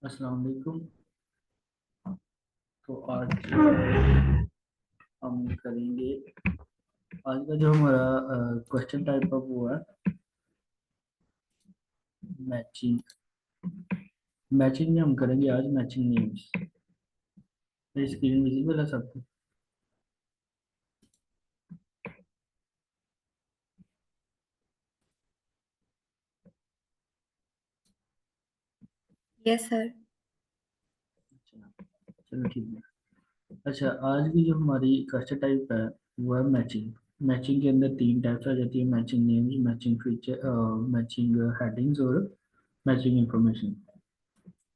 अस्सलाम वालेकुम। तो आज हम करेंगे, आज का जो हमारा क्वेश्चन टाइप ऑफ वो है मैचिंग। मैचिंग में हम करेंगे आज मैचिंग नेम्स। मेरी स्क्रीन विजिबल है सबको? Yes sir. अच्छा, चलो ठीक है। अच्छा, आज की जो हमारी क्वेश्चन टाइप है वो है मैचिंग। मैचिंग के अंदर तीन टाइप्स आ जाती है: matching names, matching feature, matching headings और मैचिंग इंफॉर्मेशन।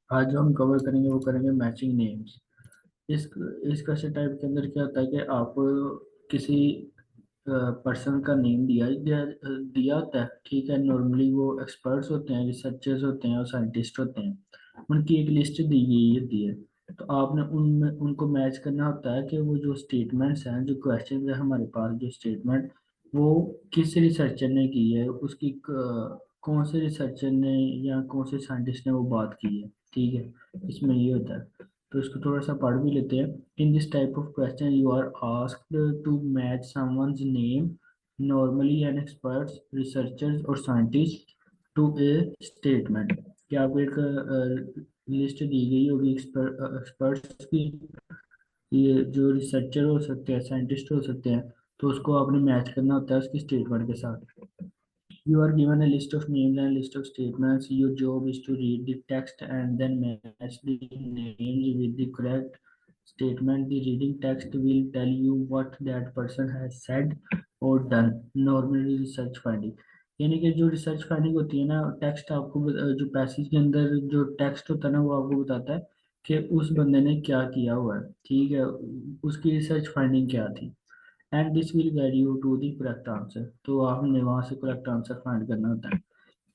आज जो हम कवर करेंगे वो करेंगे मैचिंग नेम्स। इस इस क्वेश्चन टाइप के अंदर क्या होता है कि आप किसी पर्सन का नेम दिया होता है, ठीक है। नॉर्मली वो एक्सपर्ट्स होते हैं, रिसर्चर्स होते हैं और साइंटिस्ट होते हैं। उनकी एक लिस्ट दी गई होती है। तो आपने उनमें उनको मैच करना होता है कि वो जो स्टेटमेंट्स हैं, जो क्वेश्चन है हमारे पास, जो स्टेटमेंट वो किस रिसर्चर ने की है, उसकी कौन से रिसर्चर ने या कौन से साइंटिस्ट ने वो बात की है, ठीक है। इसमें ये होता है। तो इसको थोड़ा सा पढ़ भी लेते हैं। In this type of question, you are asked to match someone's name, normally an experts, researchers or scientist, to a statement। कि आपको एक लिस्ट दी गई होगी एक्सपर्ट्स की। ये जो रिसर्चर हो सकते हैं, साइंटिस्ट हो सकते हैं, तो उसको आपने मैच करना होता है उसकी स्टेटमेंट के साथ। You are given a list of names and list of statements. Your job is to read the text and then match the names with the correct statement. The reading text will tell you what that person has said or done. Normally research finding, यानी कि जो research finding होती है ना, text आपको जो passage के अंदर जो टेक्स्ट होता है ना, वो आपको बताता है कि उस बंदे ने क्या किया हुआ है, ठीक है। उसकी रिसर्च फाइंडिंग क्या थी। And this will guide you to the correct answer. तो आपने वहां से करेक्ट आंसर फाइंड करना होता है।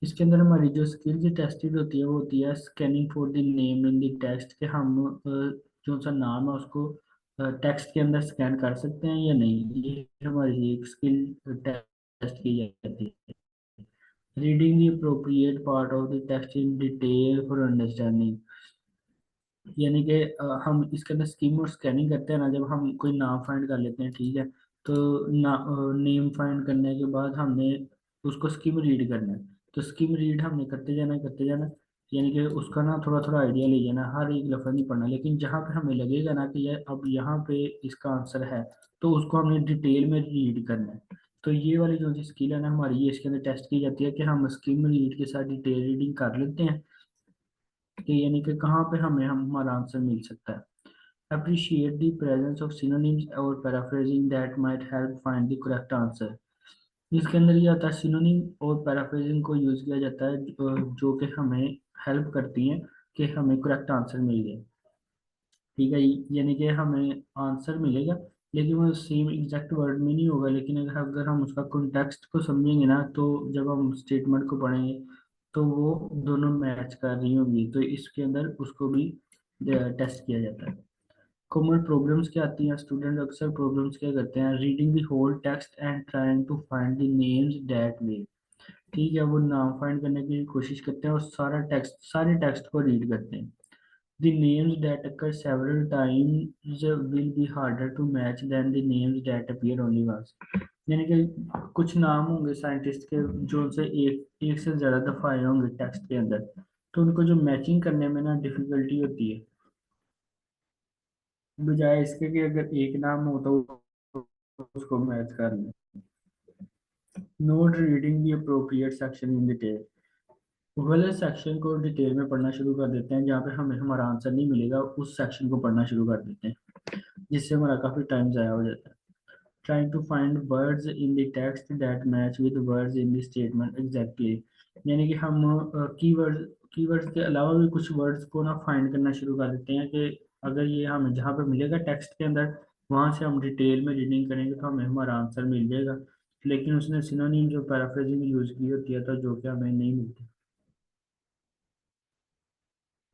इसके अंदर हमारी जो स्किल्स टेस्टेड होती है वो होती है scanning for the name in the text, के हम जो सा नाम है उसको टेक्स्ट के अंदर स्कैन कर सकते हैं या नहीं। ये हमारी एक स्किल टेस्ट की जाती है। Reading the appropriate part of the text in detail for understanding, यानी कि हम इसके अंदर स्कीम और स्कैनिंग करते हैं ना, जब हम कोई नाम फाइंड कर लेते हैं, ठीक है। तो नेम फाइंड करने के बाद हमने उसको स्कीम रीड करना है। तो स्कीम रीड हमने करते जाना, यानी कि उसका ना थोड़ा थोड़ा आइडिया ले जाना, हर एक लफ्ज़ नहीं पढ़ना। लेकिन जहाँ पे हमें लगेगा ना कि ये अब यहाँ पे इसका आंसर है, तो उसको हमने डिटेल में रीड करना है। तो ये वाली जो सी स्किल है ना हमारी, ये इसके अंदर टेस्ट की जाती है कि हम स्कीम रीड के साथ डिटेल रीडिंग कर लेते हैं, कि यानी कि कहाँ पे हम हमारा आंसर मिल सकता है। Appreciate the presence of synonyms or paraphrasing that might help find the correct answer। इसके अंदर ये आता है सिनोनिम और पैराफ्रेजिंग को यूज किया जाता है जो कि हमें हेल्प करती हैं कि हमें करेक्ट आंसर मिल जाए, ठीक है। यानी कि हमें आंसर मिलेगा लेकिन वो सेम एग्जैक्ट वर्ड में नहीं होगा, लेकिन अगर अगर हम उसका कॉन्टेक्स्ट को समझेंगे ना, तो जब हम स्टेटमेंट को पढ़ेंगे तो वो दोनों मैच कर रही होंगी। तो इसके अंदर उसको भी टेस्ट किया जाता है। कॉमन प्रॉब्लम्स क्या आती हैं, स्टूडेंट अक्सर प्रॉब्लम्स क्या करते हैं, reading the whole text and trying to find the names that way, ठीक है। वो नाम फाइंड करने की कोशिश करते हैं और सारे टेक्स्ट को रीड करते हैं। The names that occur several times will be harder to match than the names that appear only once। यानी कि कुछ नाम होंगे साइंटिस्ट के जो उनसे एक एक से ज्यादा दफा आए होंगे टेक्स्ट के अंदर, तो उनको जो मैचिंग करने में ना डिफिकल्टी होती है, बजाय इसके कि अगर एक नाम हो तो उसको मैच कर लें। Note reading the appropriate section in detail, गलत सेक्शन को डिटेल में पढ़ना शुरू कर देते हैं। जहाँ पे हमें हमारा आंसर नहीं मिलेगा उस सेक्शन को पढ़ना शुरू कर देते हैं, जिससे हमारा काफ़ी टाइम ज़ाया हो जाता है। Trying to find words in the text that match with words in the statement exactly, यानी कि हम कीवर्ड्स के अलावा भी कुछ वर्ड्स को ना फाइंड करना शुरू कर देते हैं कि अगर ये हमें जहाँ पे मिलेगा टेक्स्ट के अंदर, वहाँ से हम डिटेल में रीडिंग करेंगे तो हमें हमारा आंसर मिल जाएगा। लेकिन उसने सिनोनिम जो पैराफ्रेजिंग यूज की होती है तो जो कि हमें नहीं मिलती।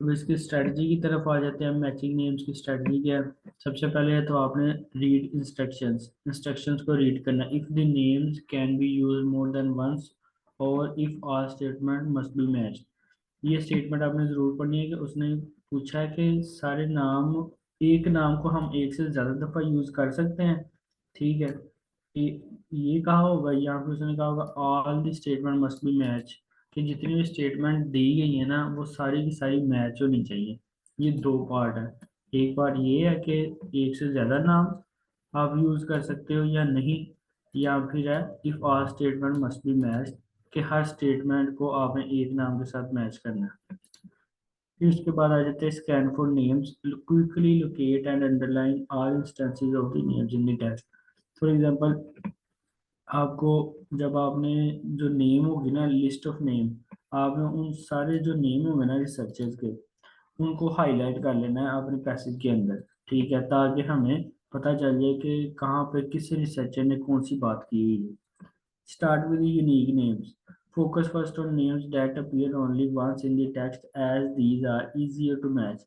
अब इसकी स्ट्रेटजी की तरफ आ जाते हैं। मैचिंग नेम्स की स्ट्रेटजी क्या है? सबसे पहले है तो आपने रीड इंस्ट्रक्शंस, इंस्ट्रक्शंस को रीड करना। If the names can be use more than once और if all statement must be matched, ये स्टेटमेंट आपने जरूर पढ़नी है कि उसने पूछा है कि सारे नाम, एक नाम को हम एक से ज्यादा दफा यूज कर सकते हैं। ठीक है, ये कहा होगा, यहाँ पे उसने कहा होगा all the statement must B match, कि जितनी भी स्टेटमेंट दी गई है ना वो सारी की सारी मैच होनी चाहिए। ये दो पार्ट है। एक पार्ट ये है कि एक से ज्यादा नाम आप यूज कर सकते हो या नहीं, या फिर है if all statement must B match, कि हर स्टेटमेंट को आपने एक नाम के साथ मैच करना है। फिर उसके बाद आ जाते हैं scan for names, quickly locate and underline all instances of the names in the text. For example, आपको जब आपने जो नेम होगी ना, लिस्ट ऑफ नेम, आपने उन सारे जो नेम होंगे ना रिसर्चर्स के, उनको हाईलाइट कर लेना है अपने पैसेज के अंदर। ठीक है, ताकि हमें पता चल जाए कि कहाँ पे किस रिसर्चर ने कौन सी बात की हुई है। Start with the unique names. Focus first on names that appear only once in the text as these are easier to match.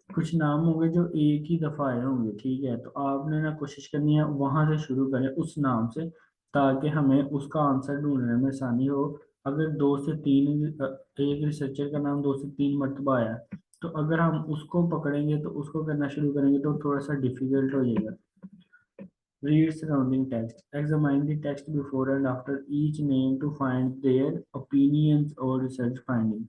कुछ नाम होंगे जो एक ही दफा आए होंगे, ठीक है, तो आपने ना कोशिश करनी है वहां से शुरू करें उस नाम से, ताकि हमें उसका आंसर ढूंढने में आसानी हो। अगर दो से तीन एक रिसर्चर का नाम दो से तीन मरतबा आया, तो अगर हम उसको पकड़ेंगे तो उसको करना शुरू करेंगे तो थोड़ा सा डिफिकल्ट हो जाएगा। Read surrounding text. Examine the text before and after each name to find their opinions or research finding.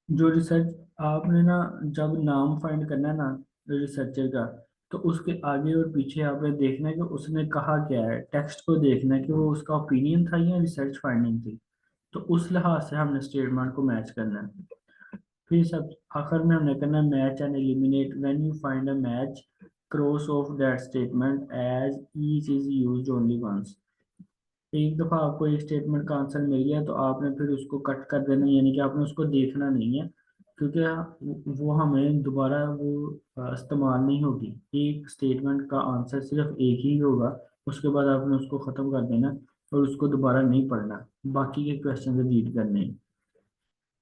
जो रिसर्च आपने ना, जब नाम फाइंड करना है ना रिसर्चर का, तो उसके आगे और पीछे आपने देखना है कि उसने कहा क्या है, टेक्स्ट को देखना है कि वो उसका ओपिनियन था या रिसर्च फाइंडिंग थी। तो उस लिहाज से हमने स्टेटमेंट को मैच करना है। फिर सब आखिर में हमने करना है match and eliminate. When you find a match, cross off that statement as each is used only once. एक दफा आपको एक स्टेटमेंट का आंसर मिल गया तो आपने फिर उसको कट कर देना, यानी कि आपने उसको देखना नहीं है, क्योंकि वो हमें दोबारा वो इस्तेमाल नहीं होगी। एक स्टेटमेंट का आंसर सिर्फ एक ही होगा, उसके बाद आपने उसको ख़त्म कर देना और उसको दोबारा नहीं पढ़ना, बाकी के क्वेश्चन रीड करने हैं।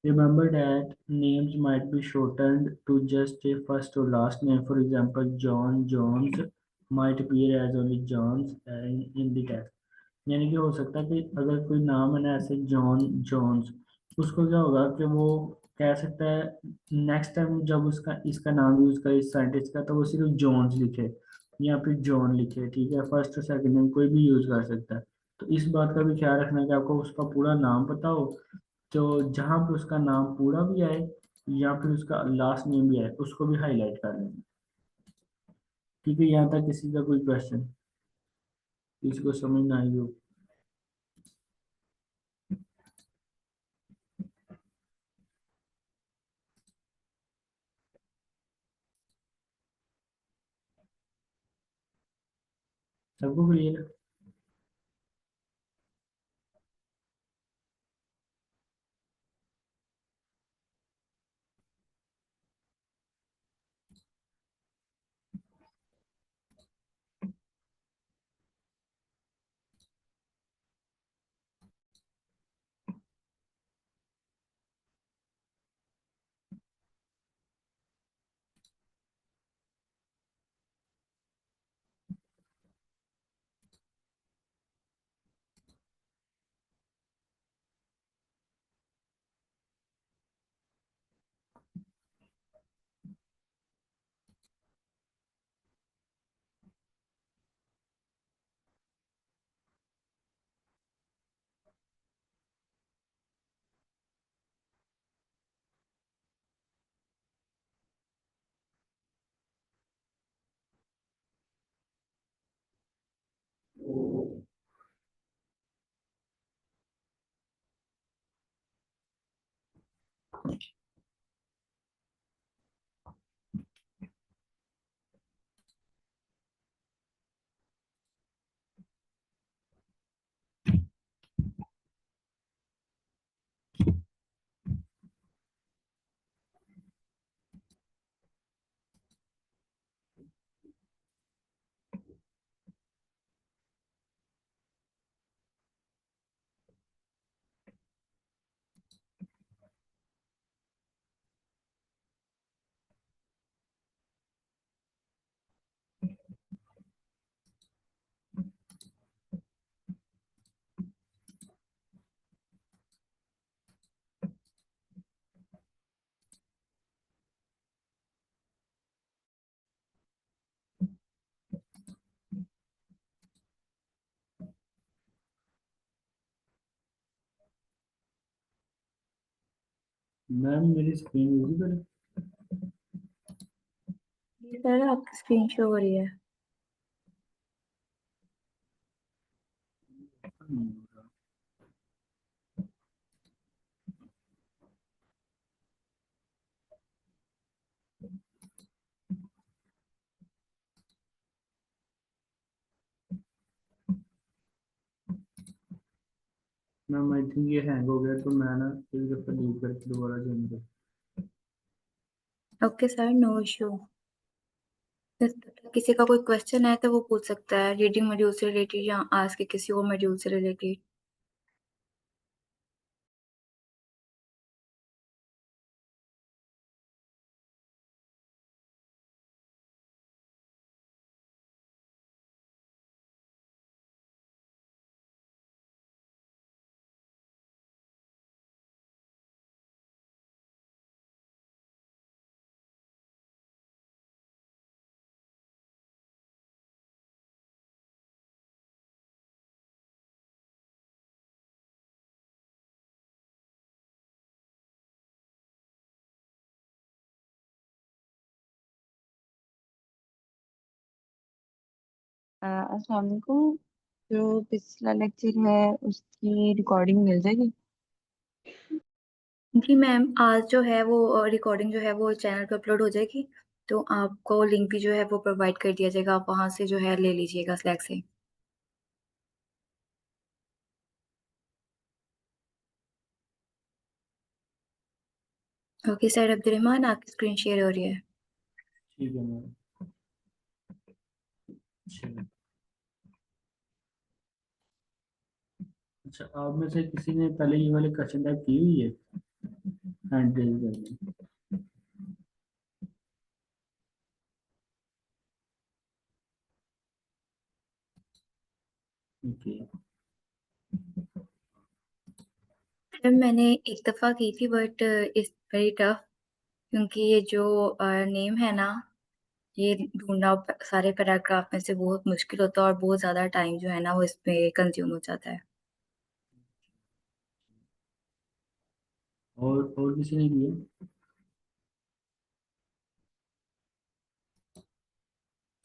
Remember that names might be shortened to just a first or last name. For example, John Jones might appear as only John's in the text. यानी कि हो सकता है कि अगर कोई नाम है ना ऐसे जॉन जोन्स, उसको क्या होगा कि वो कह सकता है नेक्स्ट टाइम जब उसका इसका नाम यूज करे इस साइंटिस्ट का, तो वो सिर्फ जोन्स लिखे या फिर जॉन लिखे। ठीक है, फर्स्ट और सेकंड नेम कोई भी यूज कर सकता है। तो इस बात का भी ख्याल रखना कि आपको उसका पूरा नाम पता हो, तो जहाँ पे उसका नाम पूरा भी आए या फिर उसका लास्ट नेम भी आए उसको भी हाईलाइट कर लेंगे। ठीक है, यहाँ तक किसी का कोई क्वेश्चन, किसी को समझ ना आई हो? सबको क्लियर? मैम मेरी स्क्रीन विजिबल जी सर, आपकी स्क्रीन शो हो रही है। नहीं हो रहा। मैम आई थिंक ये हैंग हो गया, तो मैं ना एक दफ़ा लीव करके दोबारा ज्वाइन कर। Okay sir, no issue. किसी का कोई क्वेश्चन है तो वो पूछ सकता है, रीडिंग मॉड्यूल से रिलेटेड या आज के किसी और मॉड्यूल से रिलेटेड। अस्सलाम वालेकुम। जो पिछला लेक्चर है उसकी रिकॉर्डिंग मिल जाएगी? जी मैम, आज जो है वो रिकॉर्डिंग जो है वो चैनल पर अपलोड हो जाएगी, तो आपको लिंक भी जो है वो प्रोवाइड कर दिया जाएगा, आप वहां से जो है ले लीजिएगा स्लैक से। ओके सर, अब्दुलरहमान आपकी स्क्रीन शेयर हो रही है। ठीक है मैम। चलो। अच्छा, आप में से किसी ने पहले ये वाले क्वेश्चन टाइप की हुई है? हैंड रेज करके। ओके। सर मैंने एक दफ़ा की थी, बट इट्स वेरी टफ, क्योंकि ये जो नेम है ना, ये ढूंढना सारे पैराग्राफ में से बहुत मुश्किल होता है, और बहुत ज़्यादा टाइम जो है ना वो इसमें कंज्यूम हो जाता है। और किसी ने किया?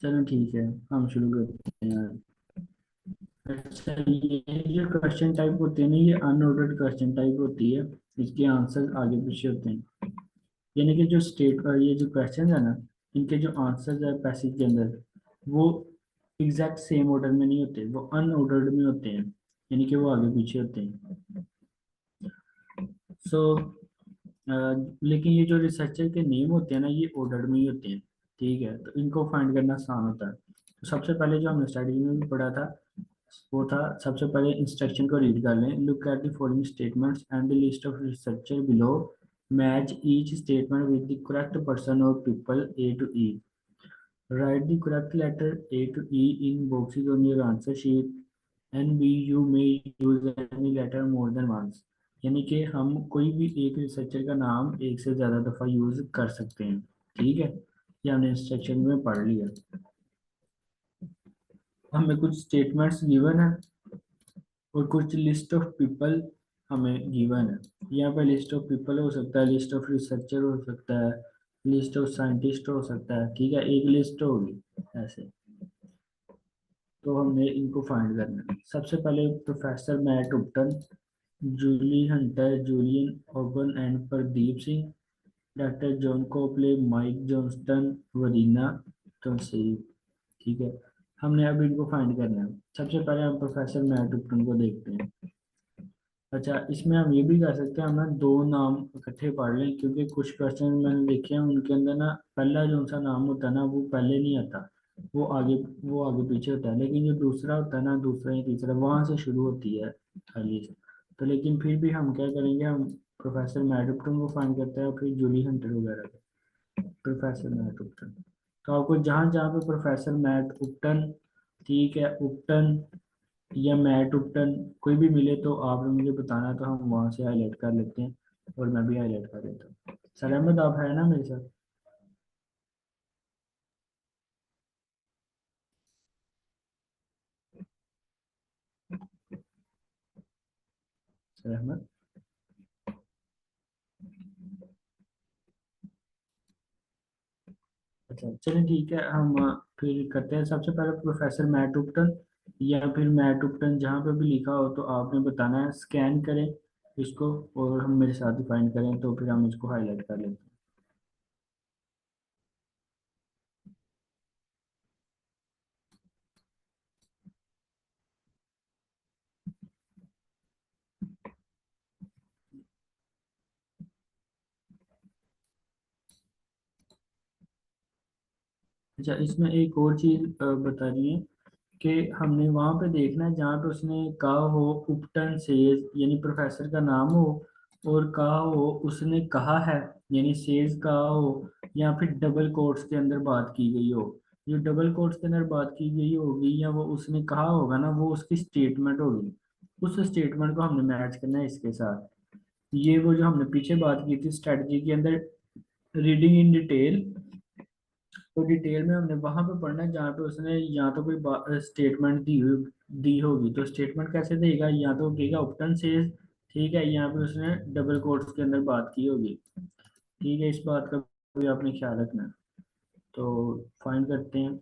चलो ठीक है, हम शुरू करते हैं। अच्छा, ये जो क्वेश्चन टाइप होते हैं ना, ये अनऑर्डर्ड क्वेश्चन टाइप होती है। इसके आंसर आगे पीछे होते हैं। यानी कि जो स्टेट ये जो क्वेश्चन है ना, इनके जो आंसर्स है पैसेज के अंदर, वो एग्जैक्ट सेम ऑर्डर में नहीं होते, वो अनऑर्डर्ड में होते हैं। यानी कि वो आगे पीछे होते हैं। सो लेकिन ये जो रिसर्चर के नेम होते हैं ना, ये ऑर्डर में ही होते हैं। ठीक है, तो इनको फाइंड करना आसान होता है। तो सबसे पहले जो हमने स्टडी में भी पढ़ा था, वो था, सबसे पहले इंस्ट्रक्शन को रीड कर लें। Look at the following statements and the list of researcher below. Match each statement with the correct person और people A to E. Write the correct letter A to E in boxes on your answer sheet. And B, you may use any letter more than once. यानी कि हम कोई भी एक researcher का नाम एक से ज़्यादा दफ़ा यूज़ कर सकते हैं। ठीक है, ये हमने इंस्ट्रक्शन में पढ़ लिया। हमें कुछ स्टेटमेंट्स गिवन है और कुछ लिस्ट ऑफ पीपल हमें गिवन है। यहाँ पे लिस्ट ऑफ पीपल हो सकता है, लिस्ट ऑफ रिसर्चर हो सकता है, लिस्ट ऑफ साइंटिस्ट हो सकता है। ठीक है, एक लिस्ट होगी ऐसे। तो हमने इनको फाइंड करना है। सबसे पहले professor Matt Upton, Julie Hunter, Julian Oban and Pradeep Singh, doctor John Copley, Mike Johnston, Varina Tonsev. ठीक है, हमने अब इनको फाइंड करना है। सबसे पहले हम प्रोफेसर मैट उपटन को देखते हैं। अच्छा, इसमें हम ये भी कर सकते हैं, हम ना दो नाम इकट्ठे पढ़ लें, क्योंकि कुछ क्वेश्चन मैंने देखे हैं उनके अंदर ना पहला जो सा नाम होता है ना, वो पहले नहीं आता, वो आगे वो आगे पीछे होता है। लेकिन जो दूसरा होता है ना, दूसरा या तीसरा, वहां से शुरू होती है खाली से। तो लेकिन फिर भी हम क्या करेंगे, हम प्रोफेसर मैडुप्टन को फाइंड करते हैं और फिर जूली हंटर वगैरह को। प्रोफेसर मैट उपटन, तो आपको जहाँ जहाँ पे प्रोफेसर मैट उपटन, ठीक है, उपटन या मैट उपटन कोई भी मिले तो आपने मुझे बताना, तो हम वहां से हाईलाइट कर लेते हैं। और मैं भी हाईलाइट कर देता हूँ। सर अहमद, आप है ना मेरे साथ? सर अहमद, अच्छा चलिए ठीक है, हम फिर करते हैं। सबसे पहले प्रोफेसर मैट उपटन या फिर मैट उपटन, जहाँ पे भी लिखा हो तो आपने बताना है, स्कैन करें इसको और हम मेरे साथ डिफाइन करें, तो फिर हम इसको हाईलाइट कर लेते हैं। अच्छा, इसमें एक और चीज़ बता रही है कि हमने वहां पे देखना है जहाँ पे उसने कहा हो उपटन सेज, यानी प्रोफेसर का नाम हो, और कहा हो उसने कहा है, यानी सेज कहा हो, या फिर डबल कोट्स के अंदर बात की गई हो। जो डबल कोट्स के अंदर बात की गई होगी या वो उसने कहा होगा ना, वो उसकी स्टेटमेंट होगी। उस स्टेटमेंट को हमने मैच करना है इसके साथ। ये वो जो हमने पीछे बात की थी स्ट्रेटजी के अंदर, रीडिंग इन डिटेल, तो डिटेल में हमने वहां पे पढ़ना है जहाँ पे उसने या तो कोई स्टेटमेंट दी होगी। तो स्टेटमेंट कैसे देगा, या तो कहेगा उपटन से, ठीक है, यहाँ पे उसने डबल कोट्स के अंदर बात की होगी। ठीक है, इस बात का भी आपने ख्याल रखना है। तो फाइंड करते हैं।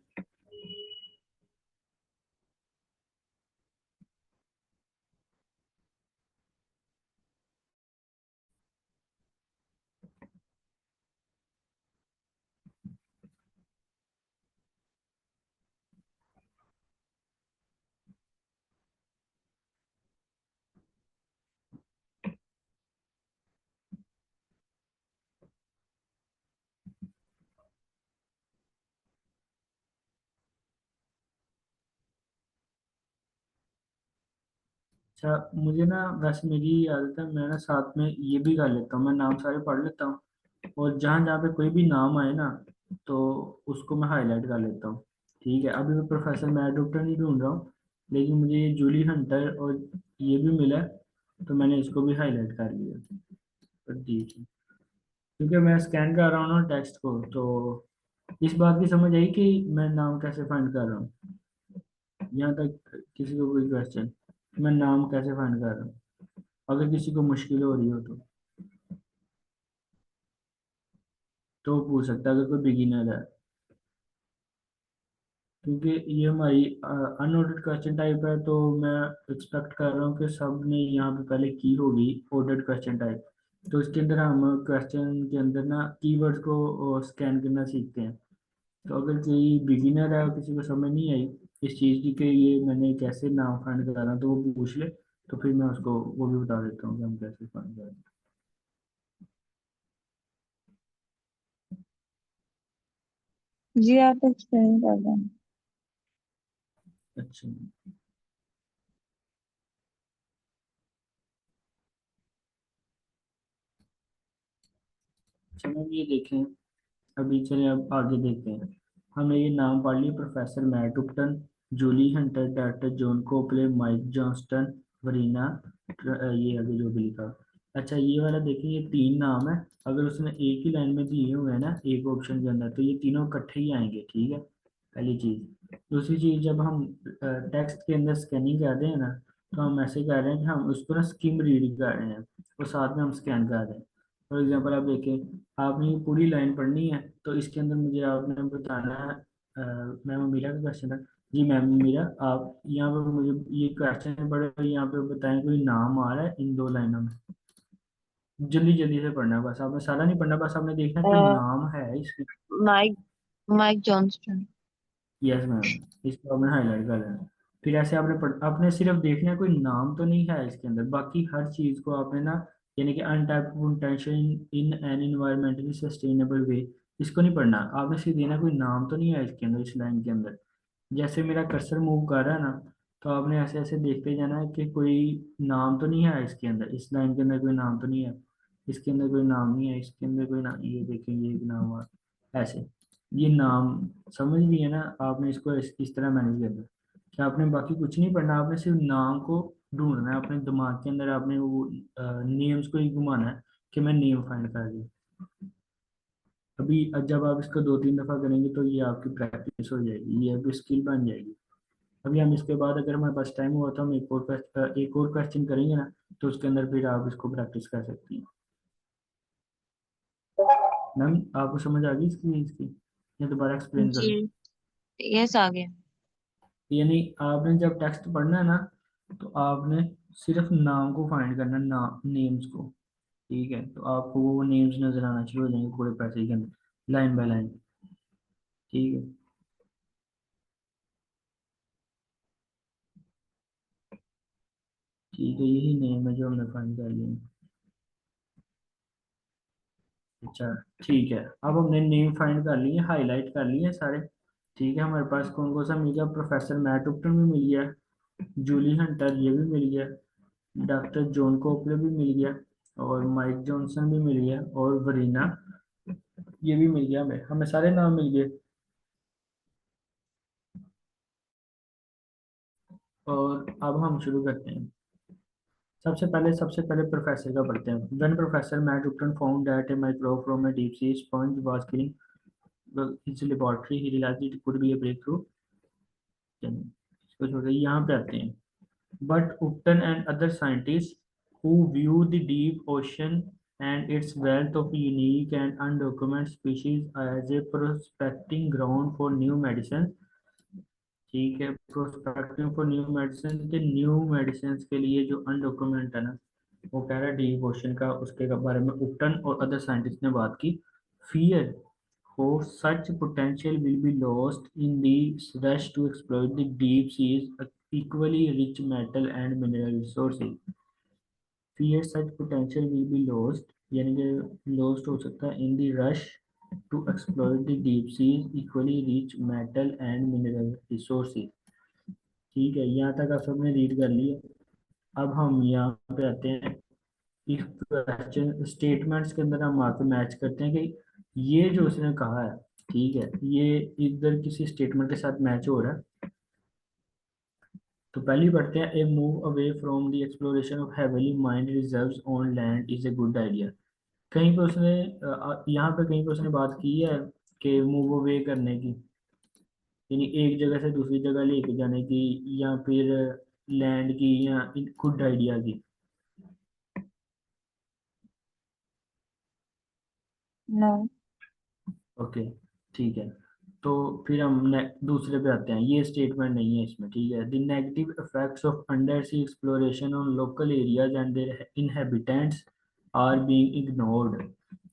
अच्छा, मुझे ना वैसे मेरी आदत है, मैं ना साथ में ये भी कर लेता हूँ, मैं नाम सारे पढ़ लेता हूँ, और जहाँ जहाँ पे कोई भी नाम आए ना, तो उसको मैं हाईलाइट कर लेता हूँ। ठीक है, अभी मैं प्रोफेसर मैट डॉक्टर नहीं ढूंढ रहा हूँ, लेकिन मुझे ये जूली हंटर और ये भी मिला है, तो मैंने इसको भी हाईलाइट कर लिया। पर ठीक है, क्योंकि मैं स्कैन कर रहा हूँ ना टेक्स्ट को, तो इस बात की समझ आई कि मैं नाम कैसे फाइंड कर रहा हूँ। यहाँ तक किसी को कोई क्वेश्चन, मैं नाम कैसे फाइंड कर रहा हूँ, अगर किसी को मुश्किल हो रही हो तो वो पूछ सकता है, अगर कोई बिगिनर है। क्योंकि ये हमारी अनऑर्डर्ड क्वेश्चन टाइप है, तो मैं एक्सपेक्ट कर रहा हूँ कि सब ने यहाँ पे पहले की होगी ऑर्डर्ड क्वेश्चन टाइप। तो इसके अंदर हम क्वेश्चन के अंदर ना कीवर्ड्स को स्कैन करना सीखते हैं। तो अगर कोई बिगिनर है और किसी को समझ नहीं आई इस चीज़ की कि ये मैंने कैसे नाम फाइंड करा, तो वो पूछ ले, तो फिर मैं उसको वो भी बता देता हूँ कि हम कैसे फाइंड करें। जी आप एक्सप्लेन कर रहे हैं। अच्छा, चलो ये देखें। अभी चलिए अब आगे देखते हैं। हमने ये नाम पढ़ लिए, professor Matt Upton, Julie Hunter, doctor John Copley, Mike Johnston, Varina, ये आगे जो भी लिखा। अच्छा, ये वाला देखिए, ये तीन नाम है। अगर उसने एक ही लाइन में दिए हुए हैं ना एक ऑप्शन के अंदर, तो ये तीनों इकट्ठे ही आएंगे। ठीक है, पहली चीज। दूसरी चीज, जब हम टेक्स्ट के अंदर स्कैनिंग कर रहे हैं ना, तो हम ऐसे कर रहे हैं कि हम उसको ना स्किम रीड कर रहे हैं, और साथ में हम स्कैन कर रहे हैं। फॉर एग्जाम्पल आप देखें, आपने ये पूरी लाइन पढ़नी है, तो इसके अंदर मुझे आपने बताना है, मैम मीरा का क्वेश्चन है। जी मैम मीरा, आप यहाँ पर मुझे ये क्वेश्चन पढ़े, यहाँ पे बताएं कोई नाम आ रहा है इन दो लाइनों में। जल्दी जल्दी से पढ़ना है, बस आपने सारा नहीं पढ़ना, बस आपने देखना है कोई नाम है इसमें। Mike Mike Johnston. Yes ma'am, इसको आपने हाईलाइट कर लेना। फिर ऐसे आपने सिर्फ देखना है कोई नाम तो नहीं है इसके अंदर, बाकी हर चीज को आपने ना, यानी कि untapped potential in an environmentally sustainable way, इसको नहीं पढ़ना। आपने सिर्फ देना कोई नाम तो नहीं है इसके अंदर, इस लाइन के अंदर। जैसे मेरा कर्सर मूव कर रहा है ना, तो आपने ऐसे ऐसे देखते जाना है कि कोई नाम तो नहीं है इसके अंदर, इस लाइन के अंदर कोई नाम तो नहीं है, इसके अंदर कोई नाम नहीं है, इसके अंदर कोई नाम, ये देखेंगे एक नाम हुआ ऐसे। ये नाम समझ लिए ना आपने, इसको इस तरह मैनेज करना है कि आपने बाकी कुछ नहीं पढ़ना, आपने सिर्फ नाम को ढूंढना है अपने दिमाग के अंदर, आपने वो नेम्स को ही घुमाना है कि मैं नेम फाइंड कर लिया। अभी जब आप इसको दो तीन दफा करेंगे तो ये आपकी प्रैक्टिस हो जाएगी, ये आपकी स्किल बन जाएगी। अभी हम इसके बाद अगर हमारे पास टाइम हुआ तो हम एक और क्वेश्चन करेंगे ना, तो उसके अंदर फिर आप इसको प्रैक्टिस कर सकती हैं। मैम आपको समझ आ गई इसकी इसकी? ये दोबारा एक्सप्लेन जी, करूँ? यस आ गया। यानी आपने जब टेक्स्ट पढ़ना है ना, तो आपने सिर्फ नाम को फाइंड करना, नाम नेम्स को। ठीक है, तो आपको वो नेम्स नजर आना शुरू हो जाएंगे पूरे पैसेज के अंदर, लाइन बाय लाइन। ठीक है। ठीक है, यही नेम है जो हमने फाइंड कर लिए। अच्छा, ठीक है, अब हमने नेम फाइंड कर लिए, हाईलाइट कर लिए सारे। ठीक है, हमारे पास कौन कौन सा मिल गया? प्रोफेसर मैट उपटन भी मिल गया, जूली हंटर ये भी मिल गया, डॉक्टर जॉन कोपले भी मिल गया, और माइक जॉनसन भी मिल गया, और वरीना ये भी मिल गया। हमें हमें सारे नाम मिल गए। और अब हम शुरू करते हैं। सबसे पहले प्रोफेसर का पढ़ते हैं। When professor Matt Upton found that a microbe from a deep sea sponge was killing his laboratory, he realised it could be a breakthrough. इसको छोड़िए, यहाँ पे आते हैं। But Upton and other scientists who view the deep ocean and its wealth of unique and undocumented species as a prospecting ground for new medicine। ठीक है, prospecting for new medicine के new medicine के लिए जो अनडॉक्यूमेंट है ना, वो कह रहा है डीप ओशन का, उसके बारे में उपटन और अदर साइंटिस्ट ने बात की। Fear for such potential will be lost in the rush to exploit the deep seas equally rich metal and mineral resources। Fear such potential will be lost, यानी कि lost हो सकता है in the rush to exploit the deep seas equally rich metal and mineral resources। ठीक है, यहाँ तक आप सबने रीड कर लिया। अब हम यहाँ पे आते हैं। इस क्वेश्चन स्टेटमेंट्स के अंदर हम आके मैच करते हैं कि ये जो उसने कहा है, ठीक है, ये इधर किसी स्टेटमेंट के साथ मैच हो रहा है। तो पहली पढ़ते हैं। A move away from the exploration of heavily mined reserves on land is a good idea. कहीं पर उसने यहाँ पे कहीं पर उसने बात की है कि मूव अवे करने की, यानी एक जगह से दूसरी जगह लेके जाने की, या फिर लैंड की, या गुड आइडिया की। नो। ओके, ठीक है। तो फिर हम दूसरे पे आते हैं। ये स्टेटमेंट नहीं है इसमें, ठीक है। The negative effects of under sea exploration on local areas and their inhabitants are being ignored.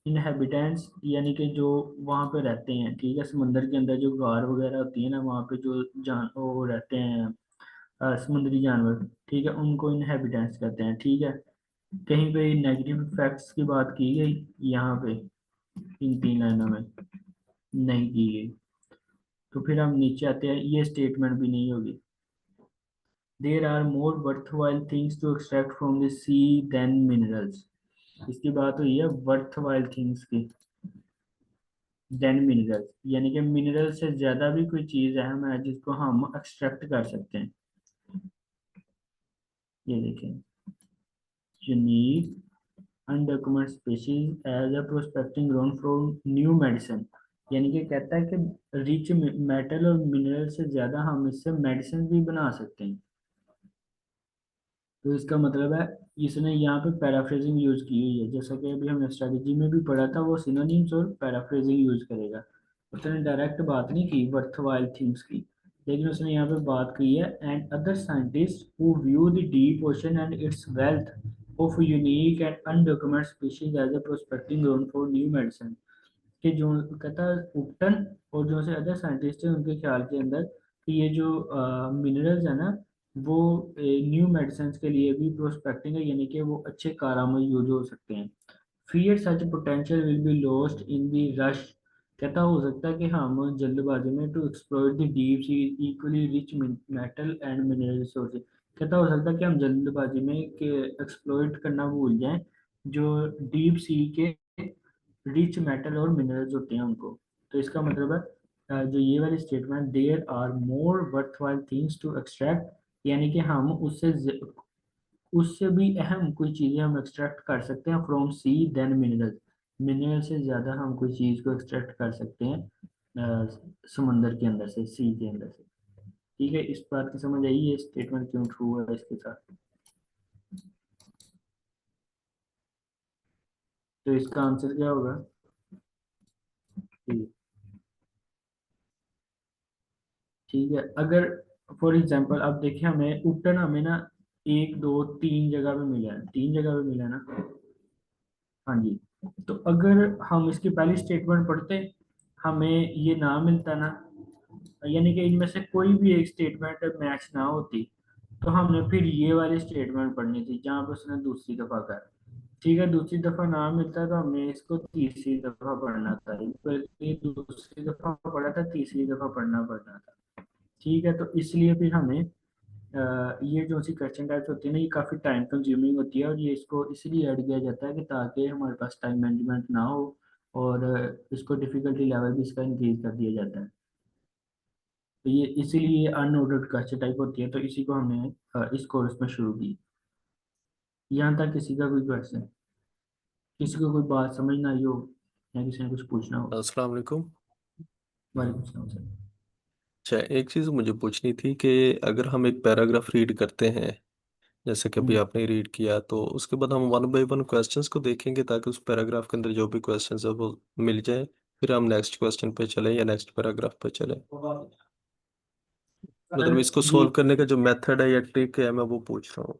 Inhabitants यानी कि जो वहाँ पे रहते हैं, ठीक है, समंदर के अंदर जो गार वगैरह होती है ना, वहाँ पे जो जान वो रहते हैं, समुद्री जानवर, ठीक है, उनको इनहेबिटेंट्स कहते हैं। ठीक है, कहीं पे नेगेटिव इफेक्ट्स की बात की गई, यहाँ पे इन तीन लाइनों में नहीं की गई। तो फिर हम नीचे आते हैं, ये स्टेटमेंट भी नहीं होगी। There are more worthwhile things to extract from the sea than minerals. इसकी बात हुई है वर्थवाइल थिंग्स की, देन मिनरल्स, यानी कि मिनरल से ज्यादा भी कोई चीज अहम है जिसको हम एक्सट्रैक्ट कर सकते हैं। ये देखें, unique undocumented species as a prospecting ground from new medicine. यानी कि कहता है कि रिच मेटल और मिनरल से ज्यादा हम इससे मेडिसिन भी बना सकते हैं। तो इसका मतलब है, इसने यहाँ पे पैराफ्रेजिंग यूज की हुई है, जैसा कि अभी हमने स्ट्रेटेजी में भी पढ़ा था, वो सिनोनिम्स और पैराफ्रेजिंग यूज करेगा। उसने डायरेक्ट बात नहीं की वर्थवाइल थिंग्स की, लेकिन उसने यहाँ पे बात की है। And other scientist who view the deep ocean and its wealth of unique and undocumented species as a prospecting ground for new medicine. कि जो कहता है उपटन और जो से अदर साइंटिस्ट हैं, उनके ख्याल के अंदर कि ये जो मिनरल्स है ना, वो न्यू मेडिसिन के लिए भी प्रोस्पेक्टिंग है, यानी कि वो अच्छे कारआमद यूज हो सकते हैं। Fear such potential will be lost in the rush. कहता हो सकता है कि हम जल्दबाजी में to explore the deep sea equally rich metal and mineral resources. कहता हो सकता है कि हम जल्दबाजी में कि एक्सप्लोइट करना भूल जाएं जो डीप सी के रिच मेटल और मिनरल्स होते हैं उनको। तो इसका मतलब है जो ये वाली statement, there are more worthwhile things to extract, यानी कि हम उससे भी अहम कोई चीज़ें हम एक्सट्रैक्ट कर सकते हैं from sea than mineral. Mineral से ज़्यादा हम कोई चीज़ को एक्सट्रैक्ट कर सकते हैं समंदर के अंदर से, सी के अंदर से। ठीक है, इस बात की समझ आई, ये स्टेटमेंट क्यों ट्रू है इसके साथ। तो इसका आंसर क्या होगा? ठीक। ठीक है, अगर फॉर एग्जांपल अब देखिए हमें उपटन हमें ना एक दो तीन जगह पे मिला है, तीन जगह पे मिला है ना। हाँ जी। तो अगर हम इसकी पहली स्टेटमेंट पढ़ते, हमें ये ना मिलता ना, यानी कि इनमें से कोई भी एक स्टेटमेंट मैच ना होती, तो हमने फिर ये वाली स्टेटमेंट पढ़नी थी जहाँ पे उसने दूसरी दफा कर। ठीक है, दूसरी दफा ना मिलता तो हमने इसको तीसरी दफा पढ़ना था, बल्कि दूसरी दफा पढ़ा था, तीसरी दफा पढ़ना पड़ना था। ठीक है, तो इसलिए फिर हमें ये जो सी क्वेश्चन टाइप्स होती है ना, ये काफ़ी टाइम कंज्यूमिंग होती है, और ये इसको इसलिए ऐड किया जाता है कि ताकि हमारे पास टाइम मैनेजमेंट ना हो, और इसको डिफिकल्टी लेवल भी इसका इंक्रीज कर दिया जाता है। तो ये इसीलिए अनऑर्डर्ड क्वेश्चन टाइप होती है, तो इसी को हमने इस कोर्स में शुरू की। यहाँ तक किसी का कोई क्वेश्चन, किसी को कोई बात समझ ना आई हो, या किसी ने कुछ पूछना हो? अस्सलाम वालेकुम। वालेकुम सलाम सर। अच्छा, एक चीज़ मुझे पूछनी थी कि अगर हम एक पैराग्राफ रीड करते हैं, जैसे कि अभी हम्म, आपने रीड किया, तो उसके बाद हम वन बाय वन क्वेश्चंस को देखेंगे ताकि उस पैराग्राफ के अंदर जो भी क्वेश्चंस है वो मिल जाए, फिर हम नेक्स्ट क्वेश्चन पे चलें या नेक्स्ट पैराग्राफ पे चलें। मतलब सर इसको ये, सॉल्व करने का जो मेथड है या ट्रिक है, मैं वो पूछ रहा हूँ।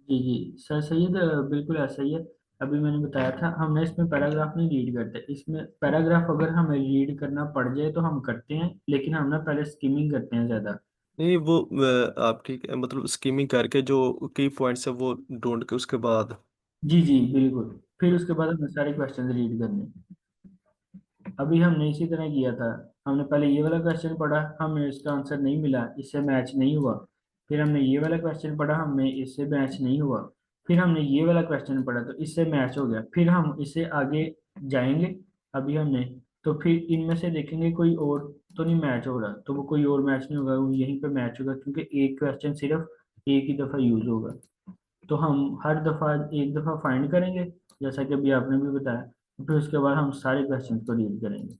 जी जी सर, सैयद बिल्कुल ऐसा ही है। अभी मैंने बताया था, हमने इसमें पैराग्राफ नहीं रीड करते, इसमें पैराग्राफ अगर हमें रीड करना पड़ जाए तो हम करते हैं, लेकिन हम ना पहले स्किमिंग करते हैं ज़्यादा। नहीं, वो आप ठीक है, मतलब स्कीमिंग करके जो की पॉइंट्स है वो ढूंढ के उसके बाद। जी जी बिल्कुल, फिर उसके बाद हमें सारे क्वेश्चन रीड करने हैं। अभी हमने इसी तरह किया था, हमने पहले ये वाला क्वेश्चन पढ़ा, हमें इसका आंसर नहीं मिला, इससे मैच नहीं हुआ। फिर हमने ये वाला क्वेश्चन पढ़ा, हमें इससे मैच नहीं हुआ। फिर हमने ये वाला क्वेश्चन पढ़ा तो इससे मैच हो गया, फिर हम इससे आगे जाएंगे। अभी हमने, तो फिर इनमें से देखेंगे कोई और तो नहीं मैच हो रहा, तो वो कोई और मैच नहीं होगा, वो यहीं पे मैच होगा, क्योंकि एक क्वेश्चन सिर्फ एक ही दफा यूज होगा। तो हम हर दफा एक दफा फाइंड करेंगे, जैसा कि अभी आपने भी बताया, फिर उसके बाद हम सारे क्वेश्चन को रीड करेंगे।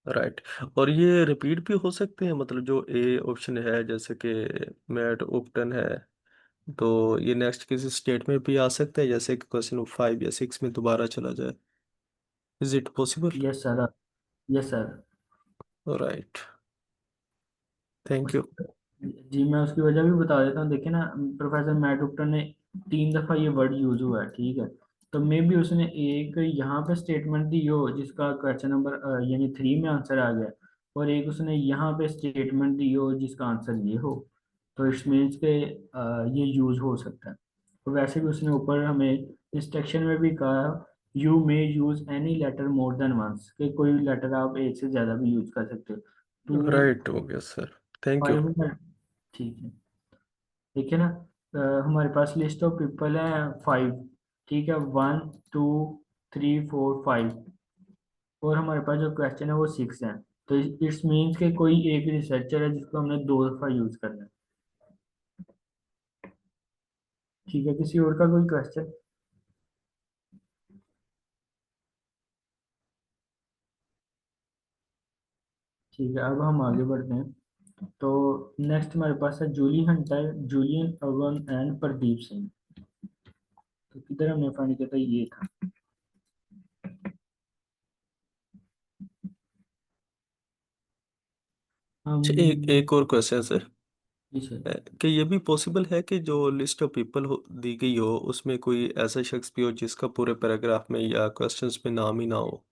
राइट। और ये रिपीट भी हो सकते हैं, मतलब जो ए ऑप्शन है जैसे कि मैट ओपटन है, तो ये नेक्स्ट किसी स्टेट में भी आ सकता है, जैसे कि क्वेश्चन 5 या 6 में दोबारा चला जाए। Is it possible? Yes sir. Yes sir. Right. Thank उस यू। जी मैं उसकी वजह भी बता देता हूँ। देखिए ना, प्रोफेसर मैट डॉक्टर ने तीन दफा ये वर्ड यूज हुआ है, ठीक है। तो मे भी उसने एक यहाँ पे स्टेटमेंट दी हो जिसका क्वेश्चन नंबर यानी 3 में आंसर आ गया, और एक उसने यहाँ पे स्टेटमेंट दी हो जिसका आंसर ये हो। तो इट्स मीन्स के ये यूज हो सकता है। तो वैसे भी उसने ऊपर हमें इंस्ट्रक्शन में भी कहा, you may use any letter more than once, कि कोई लेटर आप एक से ज्यादा भी यूज कर सकते हो। टू, राइट हो गया सर। Thank you. 5 में। ठीक है। देखिए ना, हमारे पास लिस्ट ऑफ पीपल है 5, ठीक है, 1 2 3 4 5, और हमारे पास जो क्वेश्चन है वो 6 है। तो इट्स मीन्स कि कोई एक रिसर्चर है जिसको हमने दो दफा यूज करना है। ठीक है, किसी और का कोई क्वेश्चन? ठीक है, अब हम आगे बढ़ते हैं। तो नेक्स्ट हमारे पास है Julie Hunter, Julian Avon and Pradeep Singh. तो किधर हमने फाइंड किया था, ये था। अच्छा, एक हम, एक और क्वेश्चन सर। जी सर। कि ये भी पॉसिबल है कि जो लिस्ट ऑफ पीपल हो दी गई हो उसमें कोई ऐसा शख्स भी हो जिसका पूरे पैराग्राफ में या क्वेश्चंस में नाम ही ना हो?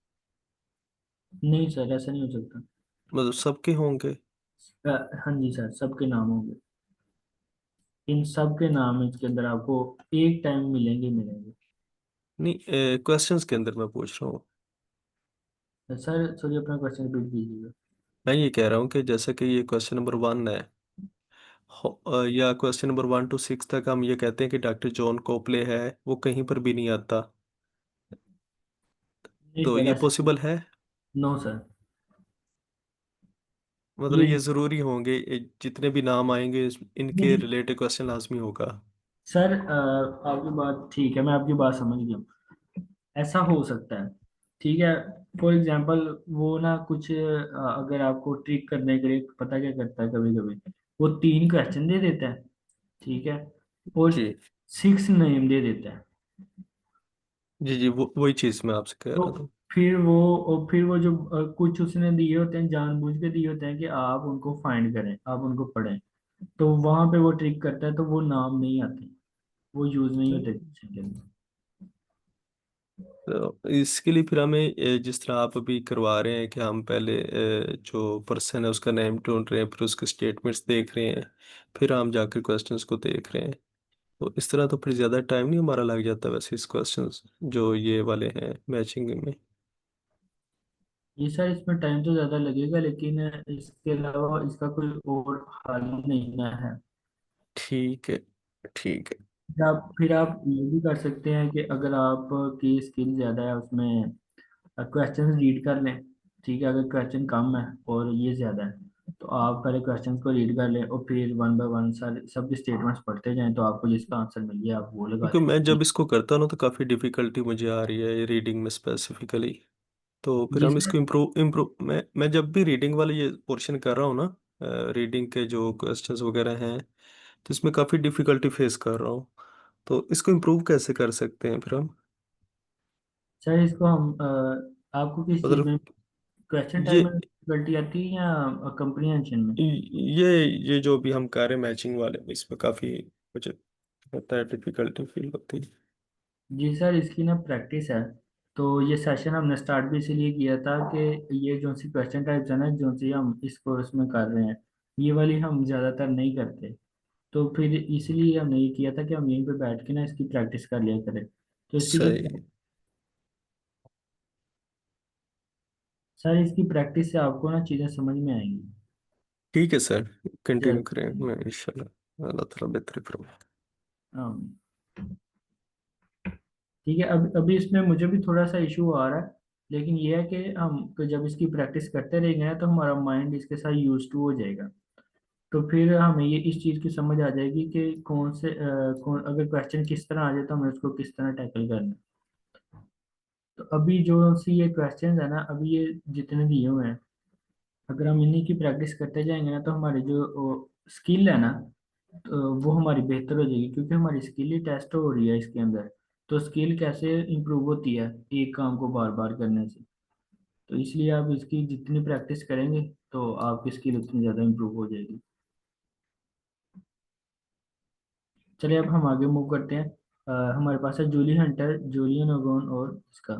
नहीं सर, ऐसा नहीं हो सकता। मतलब सबके होंगे? हाँ जी सर, सबके नाम होंगे। इन सब के नाम इसके अंदर आपको एक टाइम मिलेंगे मिलेंगे। नहीं, क्वेश्चंस के अंदर मैं पूछ रहा हूँ। सर सॉरी, अपना क्वेश्चन रिपीट कीजिएगा। मैं ये कह रहा हूँ कि जैसे कि ये क्वेश्चन नंबर 1 है, या क्वेश्चन नंबर 1 to 6 तक हम ये कहते हैं कि डॉक्टर जॉन कोपले है, वो कहीं पर भी नहीं आता। नहीं तो सर, ये ऐसा पॉसिबल है? No sir. मतलब ये ये ज़रूरी होंगे, जितने भी नाम आएंगे इनके नहीं रिलेटेड क्वेश्चन लाजमी होगा? सर, आपकी बात ठीक है, मैं आपकी बात समझ गया हूँ। ऐसा हो सकता है, ठीक है। फॉर एग्जांपल, वो ना कुछ अगर आपको ट्रिक करने के लिए पता क्या करता है, कभी कभी वो 3 क्वेश्चन दे देता है, ठीक है, और जी 6 नेम दे देता है। जी जी, वो वही चीज़ मैं आपसे कह तो रहा था। फिर वो जो कुछ उसने दिए होते हैं, जानबूझ के दिए होते हैं कि आप उनको फाइंड करें, आप उनको पढ़ें। तो वहां पे वो ट्रिक करता है, तो वो नाम नहीं आते, वो यूज नहीं होते क्वेश्चन के अंदर। तो इसके लिए फिर हमें जिस तरह आप अभी करवा रहे हैं कि हम पहले जो पर्सन है उसका नेम ढूंढ रहे हैं, फिर उसके स्टेटमेंट्स देख रहे हैं, फिर हम जाकर क्वेश्चंस को देख रहे हैं, तो इस तरह तो फिर ज़्यादा टाइम नहीं हमारा लग जाता वैसे इस क्वेश्चंस जो ये वाले हैं मैचिंग में? ये सर इसमें टाइम तो ज़्यादा लगेगा, लेकिन इसके अलावा इसका कोई और हल नहीं ना है। ठीक है, ठीक है। फिर आप ये भी कर सकते हैं कि अगर आप की स्किल ज़्यादा है उसमें, क्वेश्चन रीड कर लें। ठीक है, अगर क्वेश्चन कम है और ये ज़्यादा है, तो आप पहले क्वेश्चन को रीड कर लें और फिर वन बाय वन सारे सब स्टेटमेंट्स पढ़ते जाएं, तो आपको जिसका आंसर मिल गया आप वो लगा क्योंकि लें। मैं जब इसको करता हूँ ना तो काफ़ी डिफ़िकल्टी मुझे आ रही है ये रीडिंग में स्पेसिफिकली। तो फिर हम जिसमें इसको इम्प्रूव इम्प्रूव मैं जब भी रीडिंग वाले ये पोर्शन कर रहा हूँ ना, रीडिंग के जो क्वेश्चंस वगैरह हैं, तो इसमें काफ़ी डिफ़िकल्टी फेस कर रहा हूँ। तो इसको इम्प्रूव कैसे कर सकते हैं फिर हम? सर इसको हम आपको किस चीज़ मतलब में, क्वेश्चन टाइप ये में डिफिकल्टी आती है या कंप्रीहेंशन में? ये जो भी हम कर रहे हैं मैचिंग वाले में, इसमें काफ़ी मुझे होता है, डिफ़िकल्टी फील होती है। जी सर, इसकी ना प्रैक्टिस है। तो ये सेशन हमने स्टार्ट भी इसीलिए किया था कि ये जो सी क्वेश्चन टाइप्स है ना, जो सी हम इस कोर्स में कर रहे हैं, ये वाली हम ज़्यादातर नहीं करते। तो फिर इसलिए हमने ये किया था कि हम यहीं पे बैठ के ना इसकी प्रैक्टिस कर लिया करें। तो इसकी जो, सही है। सर इसकी प्रैक्टिस से आपको ना चीज़ें समझ में आएंगी। ठीक है सर, कंटिन्यू करें, जैसे, मैं इंशाल्लाह अल्लाह ताला बेहतर करूँ। हाँ, ठीक है। अभी इसमें मुझे भी थोड़ा सा इशू आ रहा है, लेकिन ये है कि हम तो जब इसकी प्रैक्टिस करते रहेंगे ना, तो हमारा माइंड इसके साथ यूज टू हो जाएगा। तो फिर हमें ये इस चीज़ की समझ आ जाएगी कि कौन अगर क्वेश्चन किस तरह आ जाए तो हमें उसको किस तरह टैकल करना है। तो अभी जो सी ये क्वेश्चंस है ना, अभी ये जितने दिए हुए हैं, अगर हम इन्हीं की प्रैक्टिस करते जाएंगे ना, तो हमारी जो स्किल है ना, तो वो हमारी बेहतर हो जाएगी, क्योंकि हमारी स्किल ही टेस्ट हो रही है इसके अंदर। तो स्किल कैसे इंप्रूव होती है एक काम को बार बार करने से? तो इसलिए आप इसकी जितनी प्रैक्टिस करेंगे, तो आपकी स्किल उतनी ज़्यादा इंप्रूव हो जाएगी। चलिए अब हम आगे मूव करते हैं। हमारे पास है जूली हंटर, जूलियन ओगोन और इसका,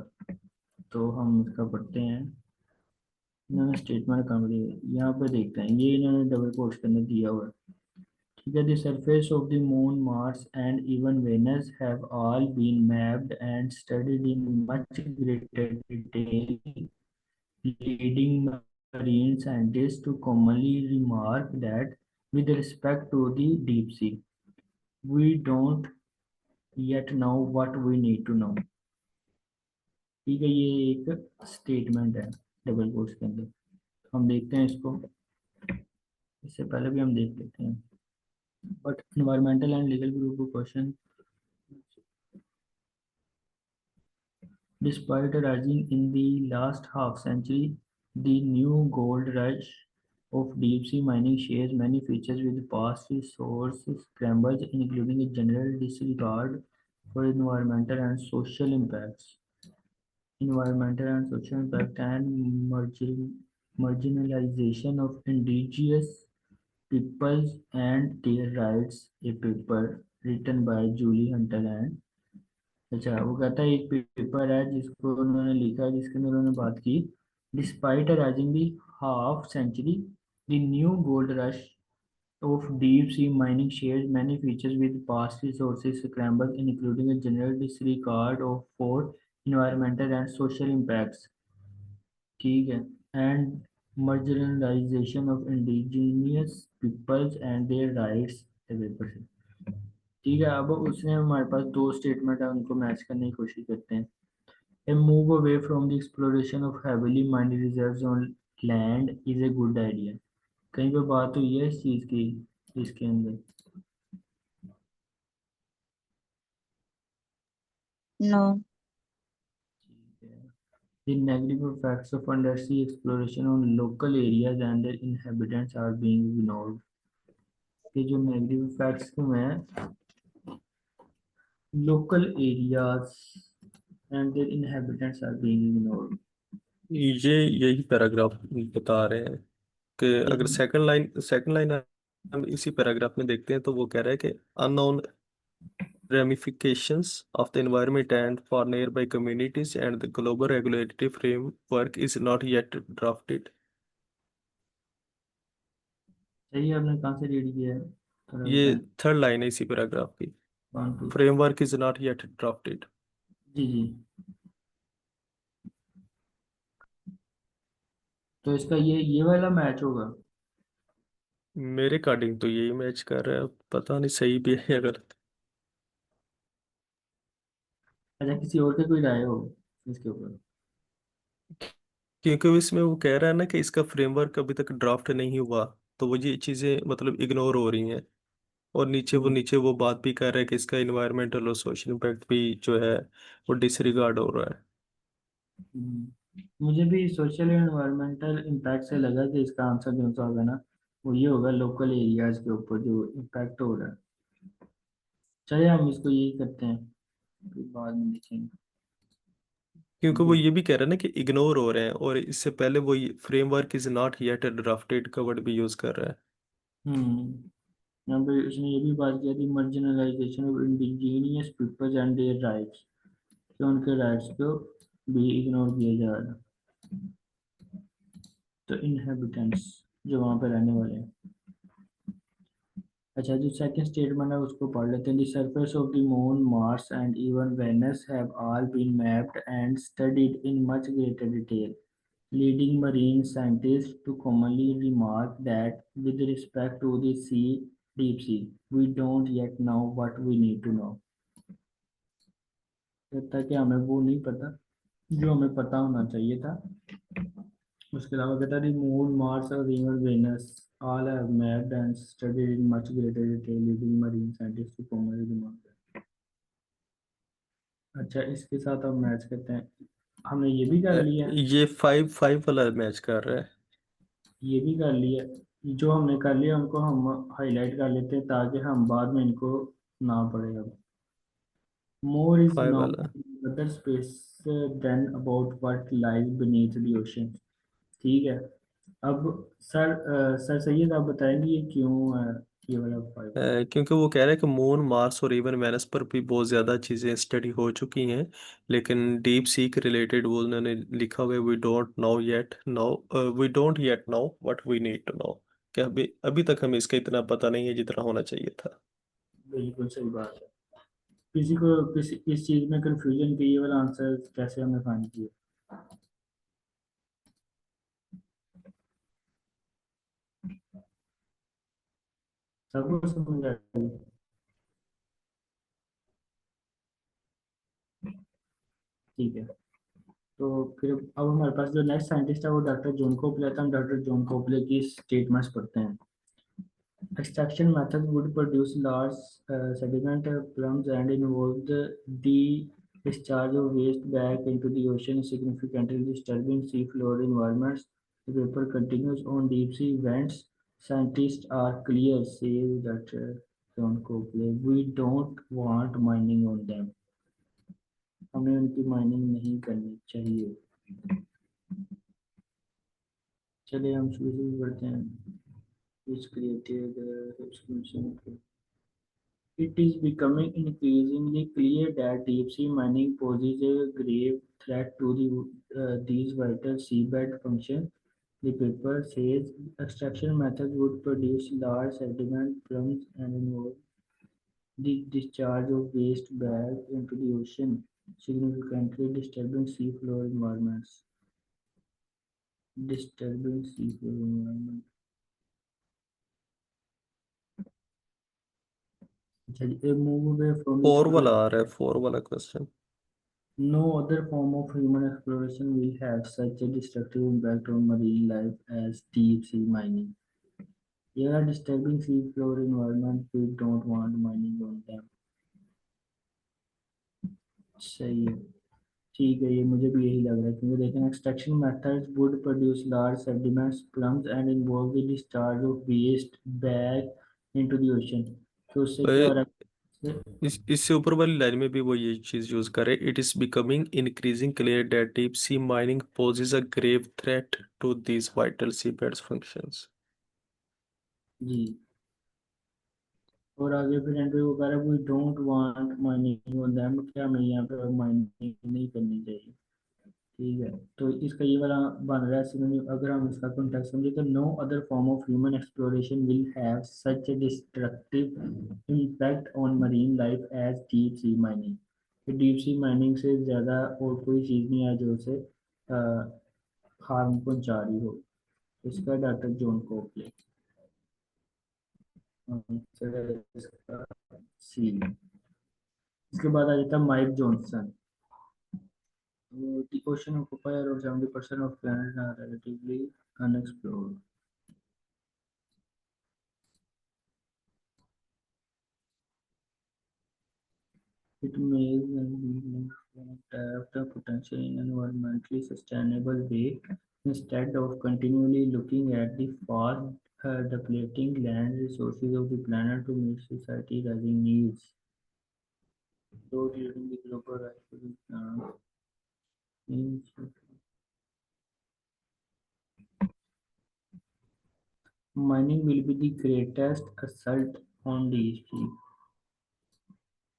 तो हम इसका पढ़ते हैं। इन्होंने स्टेटमेंट काम दिया, यहाँ पे देखते हैं, ये इन्होंने डबल कोट्स के अंदर दिया हुआ है। ठीक है, the surface of the moon, Mars and even Venus have all been mapped and studied in much greater detail, leading marine scientists to commonly remark that with respect to the deep sea, we don't yet know what we need to know। ठीक है, ये एक statement है double quotes के अंदर। हम देखते हैं इसको, इससे पहले भी हम देख लेते हैं। But environmental and legal group of question, despite rising in the last half century, the new gold rush of deep sea mining shares many features with past resource scrambles, including a general disregard for environmental and social impact, and marginalization of indigenous peoples and their rights, a paper written by Julie Hunter and, अच्छा वो कहता है, एक paper है जिसको उन्होंने लिखा है, जिसके अंदर उन्होंने बात की, despite rising the half century, the new gold rush of deep sea mining shares many features with past resources scrambles, including a general disregard of for environmental and social impacts। ठीक है, and marginalization of indigenous peoples and their rights, the paper से। ठीक है, अब उसने हमारे पास दो statement है, उनको मैच करने की कोशिश करते हैं। A move away from the exploration of heavily mined reserves on land is a good idea। कहीं पे बात हुई है इस चीज़ की इसके अंदर? No, The negative effects of undersea exploration on local areas and their inhabitants are being ignored। ये जो नेगेटिव इफेक्ट्स क्यों हैं, local areas and their inhabitants are being ignored. ये यही पैराग्राफ बता रहे हैं कि अगर सेकंड लाइन हम इसी पैराग्राफ में देखते हैं तो वो कह रहा है कि unknown ramifications of the environment and for nearby communities and the global regulatory framework is not yet drafted. सही है, आपने कहाँ से रीड किया है? थोड़ा ये बताएं। थर्ड लाइन है इसी पैराग्राफ की। 1 2 framework is not yet drafted. जी जी। तो इसका ये वाला मैच होगा। मेरे अकॉर्डिंग तो यही मैच कर रहा है, पता नहीं सही भी है या गलत। अच्छा, किसी और के कोई राय हो इसके ऊपर? क्योंकि इसमें वो कह रहा है ना कि इसका फ्रेमवर्क अभी तक ड्राफ्ट नहीं हुआ, तो वो ये चीज़ें मतलब इग्नोर हो रही हैं। और नीचे वो बात भी कर रहा है कि इसका इन्वायरमेंटल और सोशल इम्पैक्ट भी जो है वो डिसरिगार्ड हो रहा है। मुझे भी सोशल एनवायरमेंटल इम्पैक्ट से लगा कि इसका आंसर जो सा होगा ना, वो ये होगा, लोकल एरियाज के ऊपर जो इम्पैक्ट हो रहा है। चलिए हम इसको यही करते हैं, फिर बाद में देखेंगे। क्योंकि वो जी। ये भी कह रहा है ना कि इग्नोर हो रहे हैं, और इससे पहले वो framework is not yet drafted का वर्ड भी यूज कर रहा है। यहाँ पे उसने ये भी बात किया थी, marginalisation of indigenous peoples and their rights, कि उनके राइट्स को भी इग्नोर किया जा रहा है। तो इनहेबिटेंट्स, जो वहाँ पे रहने वाले हैं। अच्छा, जो सेकंड स्टेटमेंट है उसको पढ़ लेते हैं। The surface of the moon, Mars and even Venus have all been mapped and studied in much greater detail, leading marine scientists to commonly remark that with respect to the deep sea, we don't yet know what we need to know. कहता है कि हमें वो नहीं पता जो हमें पता होना चाहिए था। उसके अलावा कहता है मून, मार्स और even Venus all have mapped and studied in much greater detail, leading marine scientists to commonly remark. अच्छा, इसके साथ अब मैच करते हैं। हमने ये भी कर लिया, ये 5-5 वाला मैच कर रहा है। ये भी कर लिया। जो हमने कर लिया उनको हम हाईलाइट कर लेते हैं ताकि हम बाद में इनको ना पढ़े। अब मोर इज 5 नॉट वाला other space than about what lies beneath the ocean. ठीक है। अब सर सैयद आप बताएंगे ये क्यों है, ये वाला 5? क्योंकि वो कह रहा है कि मून, मार्स और इवन वेनस पर भी बहुत ज़्यादा चीज़ें स्टडी हो चुकी हैं, लेकिन डीप सी के रिलेटेड वो उन्होंने लिखा हुआ है we don't yet know what we need to know, कि अभी अभी तक हमें इसका इतना पता नहीं है जितना होना चाहिए था। बिल्कुल सही बात है। किसी को किसी इस चीज में कंफ्यूजन की, ये वाला आंसर कैसे हमें फाइंड किया? सबको समझ आ गई? ठीक है। तो फिर अब हमारे पास जो नेक्स्ट साइंटिस्ट है वो डॉक्टर जॉन कोपले है। तो हम डॉक्टर जॉन कोपले की स्टेटमेंट्स पढ़ते हैं। Extraction methods would produce large sediment plumes and involve the discharge of waste back into the ocean, significantly disturbing seafloor environments. The paper continues on deep sea vents. Scientists are clear, says Dr. John Copley. We don't want mining on them. हमें उनकी mining नहीं करनी चाहिए। चलिए हम शुरू करते हैं। Which created It is becoming increasingly clear that deep-sea mining poses a grave threat to these vital seabed functions. The paper says extraction methods would produce large sediment plumes and involve the discharge of waste back into the ocean, significantly disturbing seafloor environments. Disturbing seafloor environment. A move away from 4 वाला exploration. आ रहा है, 4 वाला question. No other form of human exploration will have such a destructive impact on marine life as deep sea mining. They are disturbing seafloor environment. We don't want mining on them. सही है। ठीक है, ये मुझे भी यही लग रहा है, क्योंकि देखें extraction methods would produce large sediments plumes and involve the discharge of waste back into the ocean. तो उससे क्या हो तो रहा है? इससे ऊपर वाली लाइन में भी वो ये चीज यूज करे, it is becoming increasing clear that deep sea mining poses a grave threat to these vital seabeds functions. जी। और आगे फिर एंड पे वो कह रहा है we don't want mining on them, क्या हमें यहाँ पे माइनिंग नहीं करनी चाहिए। ठीक है, तो इसका ये वाला बन रहा है सिनोनिम। अगर हम इसका कॉन्टेक्स्ट समझे तो no other form of human exploration will have such a destructive impact on marine life as deep sea mining. कि डीप सी माइनिंग से ज़्यादा और कोई चीज़ नहीं है जो उसे हार्म पहुंचा रही हो। इसका डॉक्टर जॉन कोपले। इसका सी। इसके बाद आ जाता है Mike Johnson. The ocean occupy around 70% of planet are relatively unexplored. It may have the potential in an environmentally sustainable way instead of continually looking at the fast depleting land resources of the planet to meet society rising needs. So during the global rise of the planet, means mining will be the greatest assault on the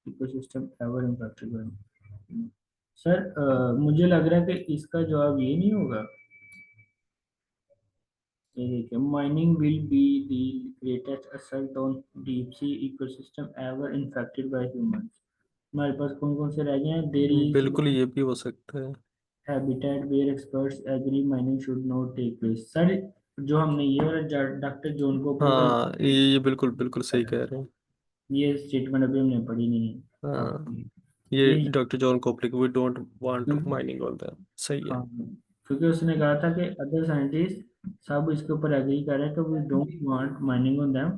ecosystem ever impacted by. Sir मुझे लग रहा है कि इसका जवाब ये नहीं होगा। ये देखिए, mining will be the greatest assault on deep sea ecosystem ever infected by humans. हमारे पास कौन कौन से रह गए हैं? देयर इज बिल्कुल ये भी हो सकता है। Habitat where experts agree mining should not take place. Sir जो हमने ये वाला डॉक्टर जॉन कोपले का हाँ ये बिल्कुल बिल्कुल सही कह रहे हैं। ये स्टेटमेंट अभी हमने पढ़ी नहीं है। हाँ हाँ, ये ये doctor John Koplik, we don't want क्यों- माइनिंग ऑल दैम, सही है। हाँ, क्योंकि उसने कहा था कि अदर साइंटिस्ट सब इसके ऊपर एग्री कर रहे हैं कि we don't want mining on them,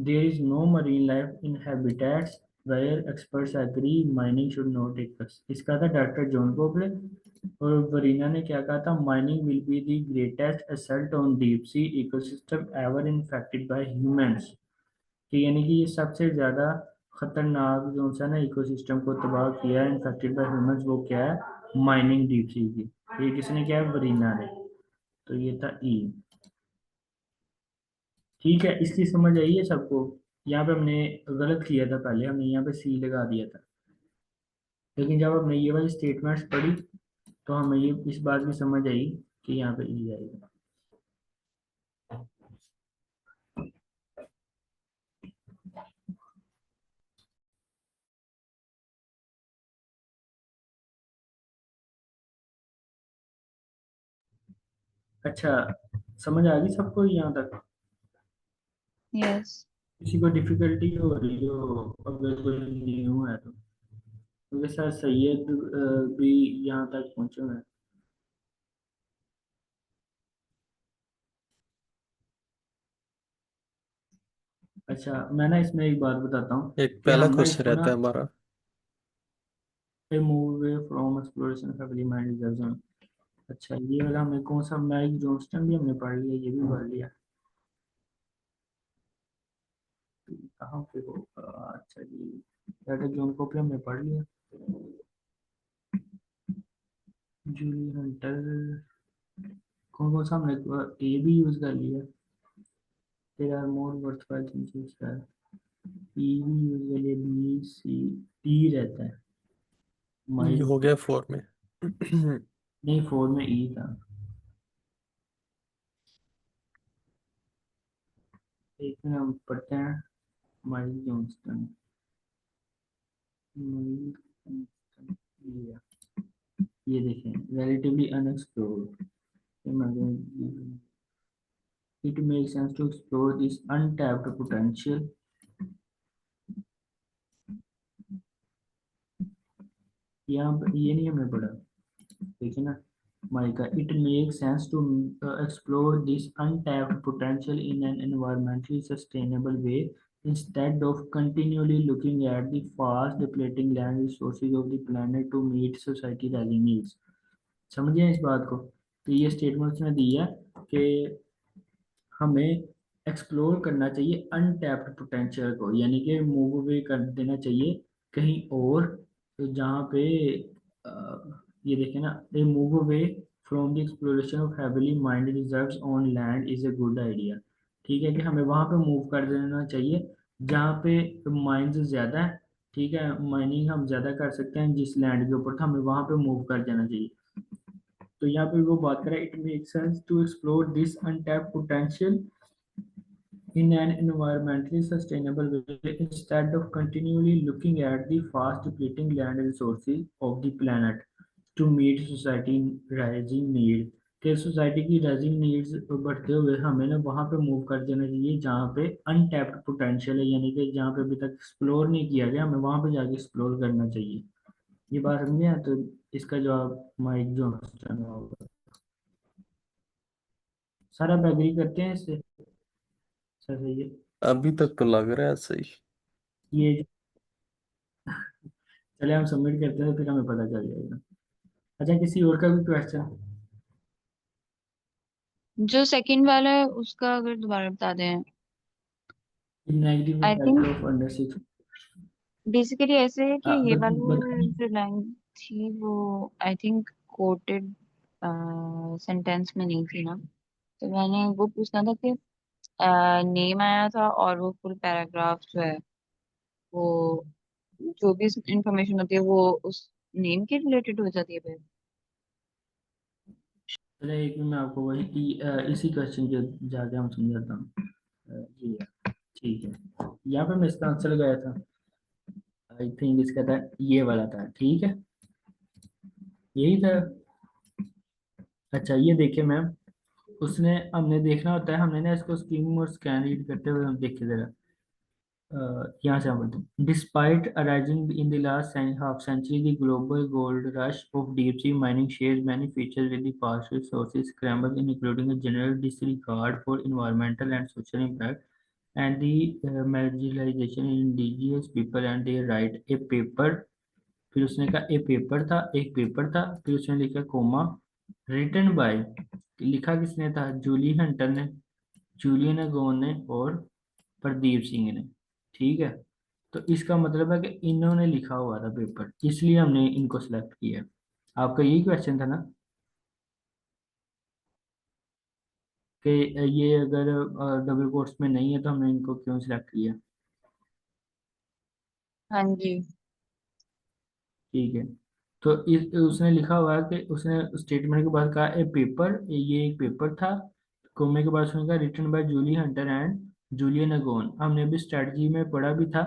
there is no marine life in habitats where experts agree mining should not take place. इसका था डॉक्टर जॉन कोपले। और वरीना ने क्या कहा था? Mining will be the greatest assault on deep sea ecosystem ever infected by humans. कि यानी कि ये सबसे ज्यादा खतरनाक जो सा ना इकोसिस्टम को तबाह किया है इन्फेक्टेड बाय ह्यूमंस, वो क्या है? माइनिंग डीप सी की। ये किसने किया है? वरीना ने। तो ये था ई। ठीक है, इसकी समझ आई है सबको? यहाँ पे हमने गलत किया था, पहले हमने यहाँ पे सी लगा दिया था, लेकिन जब हमने ये वाली स्टेटमेंट्स पढ़ी तो हमें ये इस बात की समझ आई कि यहाँ पे ई आएगा। अच्छा, समझ आ गई सबको यहाँ तक? यस। किसी को डिफिकल्टी हो रही हो अगर कोई न्यू है तो? क्योंकि सर सैयद भी यहाँ तक पहुंचे हुए हैं। अच्छा, मैं ना इसमें एक बात बताता हूँ एक कि पहला हम ना क्वेश्चन इसको रहता ना है हमारा। Move away from exploration family mind zone. अच्छा, ये वाला हमें कौन सा? मैरिक जॉनस्टन भी हमने पढ़ लिया, ये भी पढ़ लिया। कहाँ पे होगा? अच्छा जी, डॉक्टर जॉन कोपले हमने पढ़ लिया। जूली हंटर, कौन कौन सा हमने ए भी यूज कर लिया। There are more worthwhile things है। ई भी यूज कर लिया, बी सी डी रहता है। ये माइक, हो गया 4 में। नहीं 4 में ई था। एक में हम पढ़ते हैं माइक जॉनस्टन। माइक जॉनस्टन, ये देखें relatively unexplored. It makes sense to explore this untapped potential. यहाँ पर ये नहीं हमने पढ़ा, देखिए ना mica. It makes sense to explore this untapped potential in an environmentally sustainable way instead of continually looking at the fast depleting land resources of the planet to meet society rising needs. समझिए इस बात को। तो ये statement उसने दी है कि हमें एक्सप्लोर करना चाहिए अनटैप्ड पोटेंशियल को, यानी कि मूव अवे कर देना चाहिए कहीं और, तो जहाँ पे ये देखें ना, a move away from the exploration of heavily mined reserves on land is a good idea. ठीक है कि हमें वहाँ पे मूव कर देना चाहिए जहाँ पे माइंस ज़्यादा है। ठीक है, माइनिंग हम ज़्यादा कर सकते हैं जिस लैंड के ऊपर, तो हमें वहाँ पे मूव कर जाना चाहिए। तो यहाँ पे वो बात करें, it make sense to explore this untapped potential in an environmentally sustainable way instead of continually looking at the fast depleting land resources of the planet to meet society rising need। कि society की rising needs बढ़ते हुए हमें ना वहाँ पे move कर जाना चाहिए जहाँ पे अनटैप्ड पोटेंशियल है, यानी कि जहाँ पे अभी तक एक्सप्लोर नहीं किया गया, हमें वहाँ पे जाके एक्सप्लोर करना चाहिए। ये बात समझे हैं? तो इसका जवाब माइक जॉनसन होगा। सारा एग्री करते हैं इससे? सर सही है। अभी तक तो लग रहा है सही। ये चले हम सबमिट करते हैं, फिर हमें पता चल जाएगा। अच्छा, किसी और का भी क्वेश्चन? जो सेकंड वाला है उसका अगर दोबारा बता दें। Negative I effect think of under six. Basically ऐसे है कि ये वाली बताइए। जो लाइन थी वो आई थिंक कोटेड सेंटेंस में नहीं थी ना, तो मैंने वो पूछना था कि नेम आया था और वो फुल पैराग्राफ जो है वो जो भी इंफॉर्मेशन होती है वो उस नेम के रिलेटेड हो जाती है फिर। चलिए एक मिनट, मैं आपको वही इसी क्वेश्चन के जाके हम समझाता हूँ। ये है, ठीक है, यहाँ पे मैं इसका आंसर लगाया था। आई थिंक इसका था, ये वाला था, ठीक है, यही था। अच्छा ये देखिए मैम, उसने हमने देखना होता है, हमने ना इसको स्कीम और स्कैन रीड करते हुए हम देखे जरा। यहाँ से हम बोलते हैं, despite arising in the last half century the global gold rush of deep sea mining shares many features with the fast resources scramble in including a general disregard for environmental and social impact and the marginalization in indigenous people and their right a paper। फिर उसने कहा ए paper था, एक paper था, फिर उसने लिखा coma, written by, लिखा किसने था? जूली हंटर ने, जूलियन अगोन ने और प्रदीप सिंह ने। ठीक है, तो इसका मतलब है कि इन्होंने लिखा हुआ था पेपर, इसलिए हमने इनको सिलेक्ट किया। आपका यही क्वेश्चन था ना कि ये अगर डबल कोर्स में नहीं है तो हमने इनको क्यों सिलेक्ट किया? हाँ जी। ठीक है, तो उसने लिखा हुआ है कि उसने स्टेटमेंट के बाद कहा ए पेपर, ये एक पेपर था, कोमे के बाद उसने कहा written by Julie Hunter and Julian Agon. हमने अभी स्ट्रेटजी में पढ़ा भी था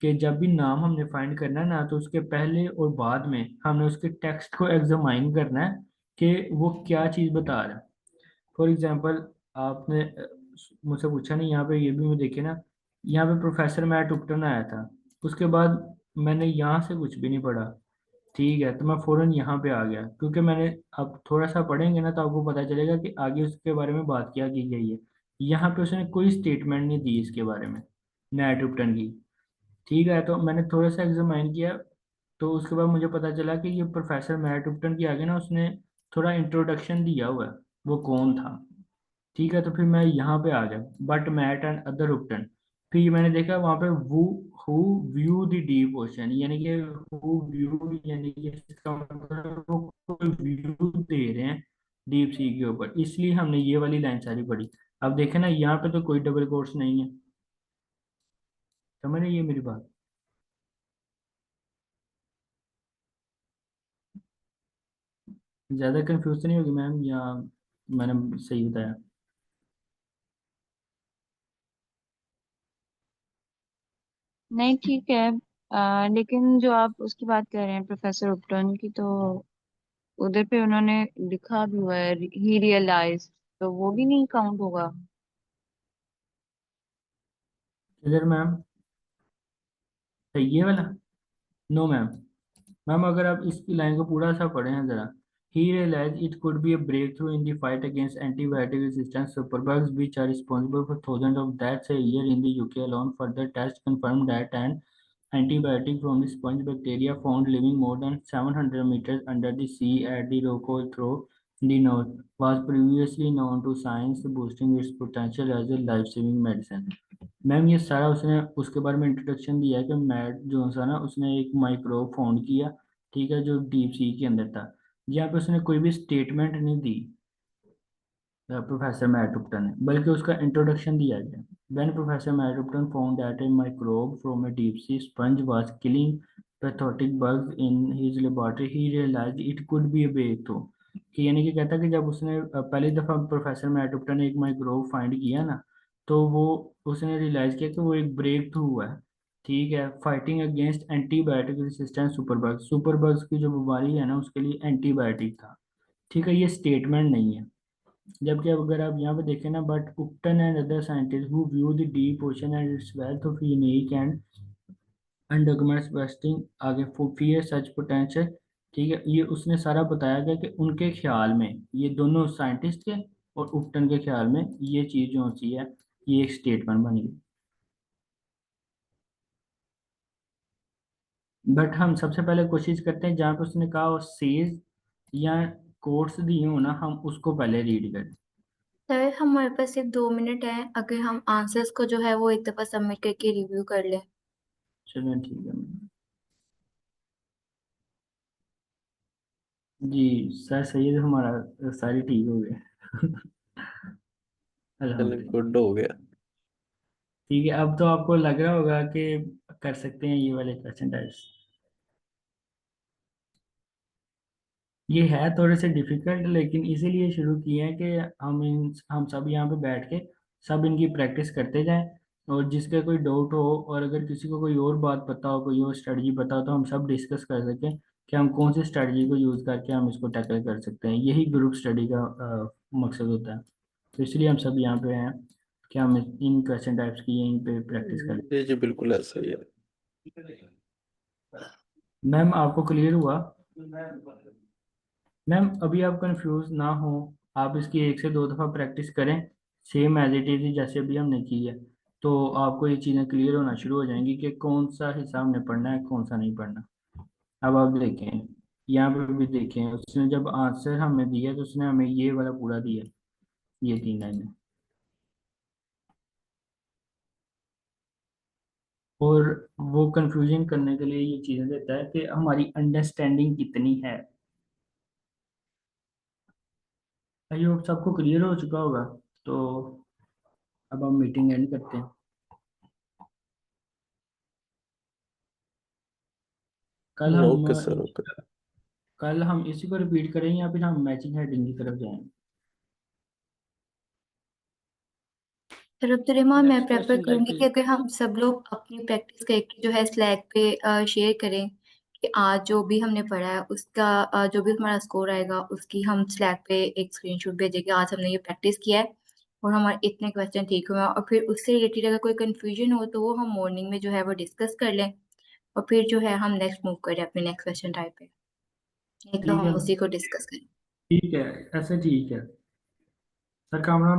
कि जब भी नाम हमने फाइंड करना है ना, तो उसके पहले और बाद में हमने उसके टेक्स्ट को एग्जामाइन करना है कि वो क्या चीज़ बता रहा है। फॉर एग्जांपल, आपने मुझसे पूछा नहीं, यहाँ पे ये भी मैं देखे ना, यहाँ पे प्रोफेसर मैट उपटन आया था, उसके बाद मैंने यहाँ से कुछ भी नहीं पढ़ा। ठीक है, तो मैं फौरन यहाँ पे आ गया, क्योंकि मैंने, अब थोड़ा सा पढ़ेंगे ना तो आपको पता चलेगा कि आगे उसके बारे में बात क्या की गई है। यहाँ पे उसने कोई स्टेटमेंट नहीं दी इसके बारे में, मैट उपटन की। ठीक है, तो मैंने थोड़ा सा एग्जामाइन किया, तो उसके बाद मुझे पता चला कि ये प्रोफेसर मैट उपटन के आगे ना उसने थोड़ा इंट्रोडक्शन दिया हुआ है, वो कौन था। ठीक है, तो फिर मैं यहाँ पे आ गया, बट मैट एंड अदर उपटन। फिर मैंने देखा वहाँ पे वो who view the deep ocean, यानी कि हु व्यू, यानी कि इसका मतलब वो कोई व्यू दे रहे हैं डीप सी के ऊपर, इसलिए हमने ये वाली लाइन सारी पढ़ी। अब देखे ना, यहाँ पे तो कोई डबल कोर्स नहीं है, समझ रहे ये मेरी बात? ज्यादा कंफ्यूज तो नहीं होगी मैम, या मैंने सही बताया? नहीं ठीक है। लेकिन जो आप उसकी बात कर रहे हैं प्रोफेसर उपटन की, तो उधर पे उन्होंने लिखा भी हुआ है ही रियलाइज, तो वो भी नहीं काउंट होगा। इधर मैम, ये वाला, नो मैम। मैम अगर आप इसकी लाइन को पूरा सा पढ़े हैं जरा, he realized it could be a breakthrough in the fight against antibiotic resistant superbugs which are responsible for thousands of deaths a year in the UK alone. Further tests confirmed that an antibiotic from the sponge bacteria found living more than 700 meters under the sea at the Rockall Throw denote was previously known to science boosting its potential as a life saving medicine। Ma'am ये सारा उसने उसके बारे में introduction दिया है कि mat जो सा ना उसने एक माइक्रोब फाउंड किया, ठीक है, जो डीप सी के अंदर था। यहाँ पे उसने कोई भी स्टेटमेंट नहीं दी प्रोफेसर मैट उपटन ने, बल्कि उसका इंट्रोडक्शन दिया गया। When professor Matt Upton found that a microbe from a deep sea sponge was killing pathogenic bugs in his laboratory he realised it could be a breakthrough. कि यानी कि कहता कि जब उसने पहली दफा प्रोफेसर मैट उपटन ने एक माइक्रोब फाइंड किया ना, तो वो उसने रियलाइज किया कि वो एक ब्रेक थ्रू हुआ है, ठीक है, fighting against antibiotic resistant superbugs. Superbugs की जो बीमारी है ना उसके लिए एंटीबायोटिक था, ठीक है, ये स्टेटमेंट नहीं है। जबकि अब अगर आप यहाँ पे देखें ना, but Upton and other scientist who view the deep ocean and its wealth of unique and undocumented wasting argue fear such potential, ठीक है, ये उसने सारा बताया गया कि उनके ख्याल में, ये दोनों साइंटिस्ट के और उपटन के ख्याल में ये चीज जो होती है ये एक स्टेटमेंट बनी। बट हम सबसे पहले कोशिश करते हैं जहाँ पे उसने कहा सेज या कोट्स दिए हो ना, हम उसको पहले रीड करें। सर हमारे पास सिर्फ 2 मिनट है, अगर हम आंसर्स को जो है वो एक दफा सबमिट करके रिव्यू कर लें। चलो ठीक है। जी सर, सही है, हमारा सारी ठीक हो गए। चलो अल्हम्दुलिल्लाह। गुड हो गया। ठीक है, अब तो आपको लग रहा होगा कि कर सकते हैं ये वाले क्वेश्चन टाइप्स। ये है थोड़े से डिफिकल्ट, लेकिन इसीलिए शुरू किए हैं कि हम सब यहाँ पे बैठ के सब इनकी प्रैक्टिस करते जाएं, और जिसका कोई डाउट हो और अगर किसी को कोई और बात पता हो, कोई और स्ट्रेटजी पता हो, तो हम सब डिस्कस कर सकें कि हम कौन सी स्ट्रेटजी को यूज़ करके हम इसको टैकल कर सकते हैं। यही ग्रुप स्टडी का मकसद होता है। तो इसलिए हम सब यहाँ पे हैं कि हम इन क्वेश्चन टाइप्स की यहीं पे प्रैक्टिस करें। जी जी बिल्कुल ऐसा ही है। मैम आपको क्लियर हुआ? मैम अभी आप कंफ्यूज ना हो, आप इसकी 1 से 2 दफ़ा प्रैक्टिस करें, सेम एज इट इज जैसे अभी हमने की है, तो आपको ये चीज़ें क्लियर होना शुरू हो जाएंगी कि कौन सा हिस्सा हमने पढ़ना है कौन सा नहीं पढ़ना। अब आप देखें, यहाँ पे भी देखें, उसने जब आंसर हमें दिया तो उसने हमें ये वाला पूरा दिया, ये 3 लाइनें। और वो कंफ्यूजन करने के लिए ये चीज़ें देता है कि हमारी अंडरस्टैंडिंग कितनी है। आई होप सबको क्लियर हो चुका होगा। तो अब हम मीटिंग एंड करते हैं। कल हम ओके सर ओके। कल हम इसी को रिपीट करेंगे या फिर हम मैचिंग हेडिंग की तरफ जाएंगे? सर अब्दुल मैं नेक्स्ट प्रेफर क्वेश्चन करूंगी टाइप। कि अगर हम सब लोग अपनी प्रैक्टिस करके जो है स्लैक पे शेयर करें कि आज जो भी हमने पढ़ा है उसका जो भी हमारा स्कोर आएगा उसकी हम स्लैक पे एक स्क्रीनशॉट भेजेंगे, आज हमने ये प्रैक्टिस किया है और हमारे इतने क्वेश्चन ठीक हुए हैं, और फिर उससे रिलेटेड अगर कोई कंफ्यूजन हो तो वो हम मॉर्निंग में जो है वो डिस्कस कर लें और फिर जो है हम नेक्स्ट मूव करें अपने नेक्स्ट क्वेश्चन टाइप पे, नहीं तो ठीक है, हम उसी को डिस्कस करें। ठीक है, ऐसे ठीक है। सर कामरान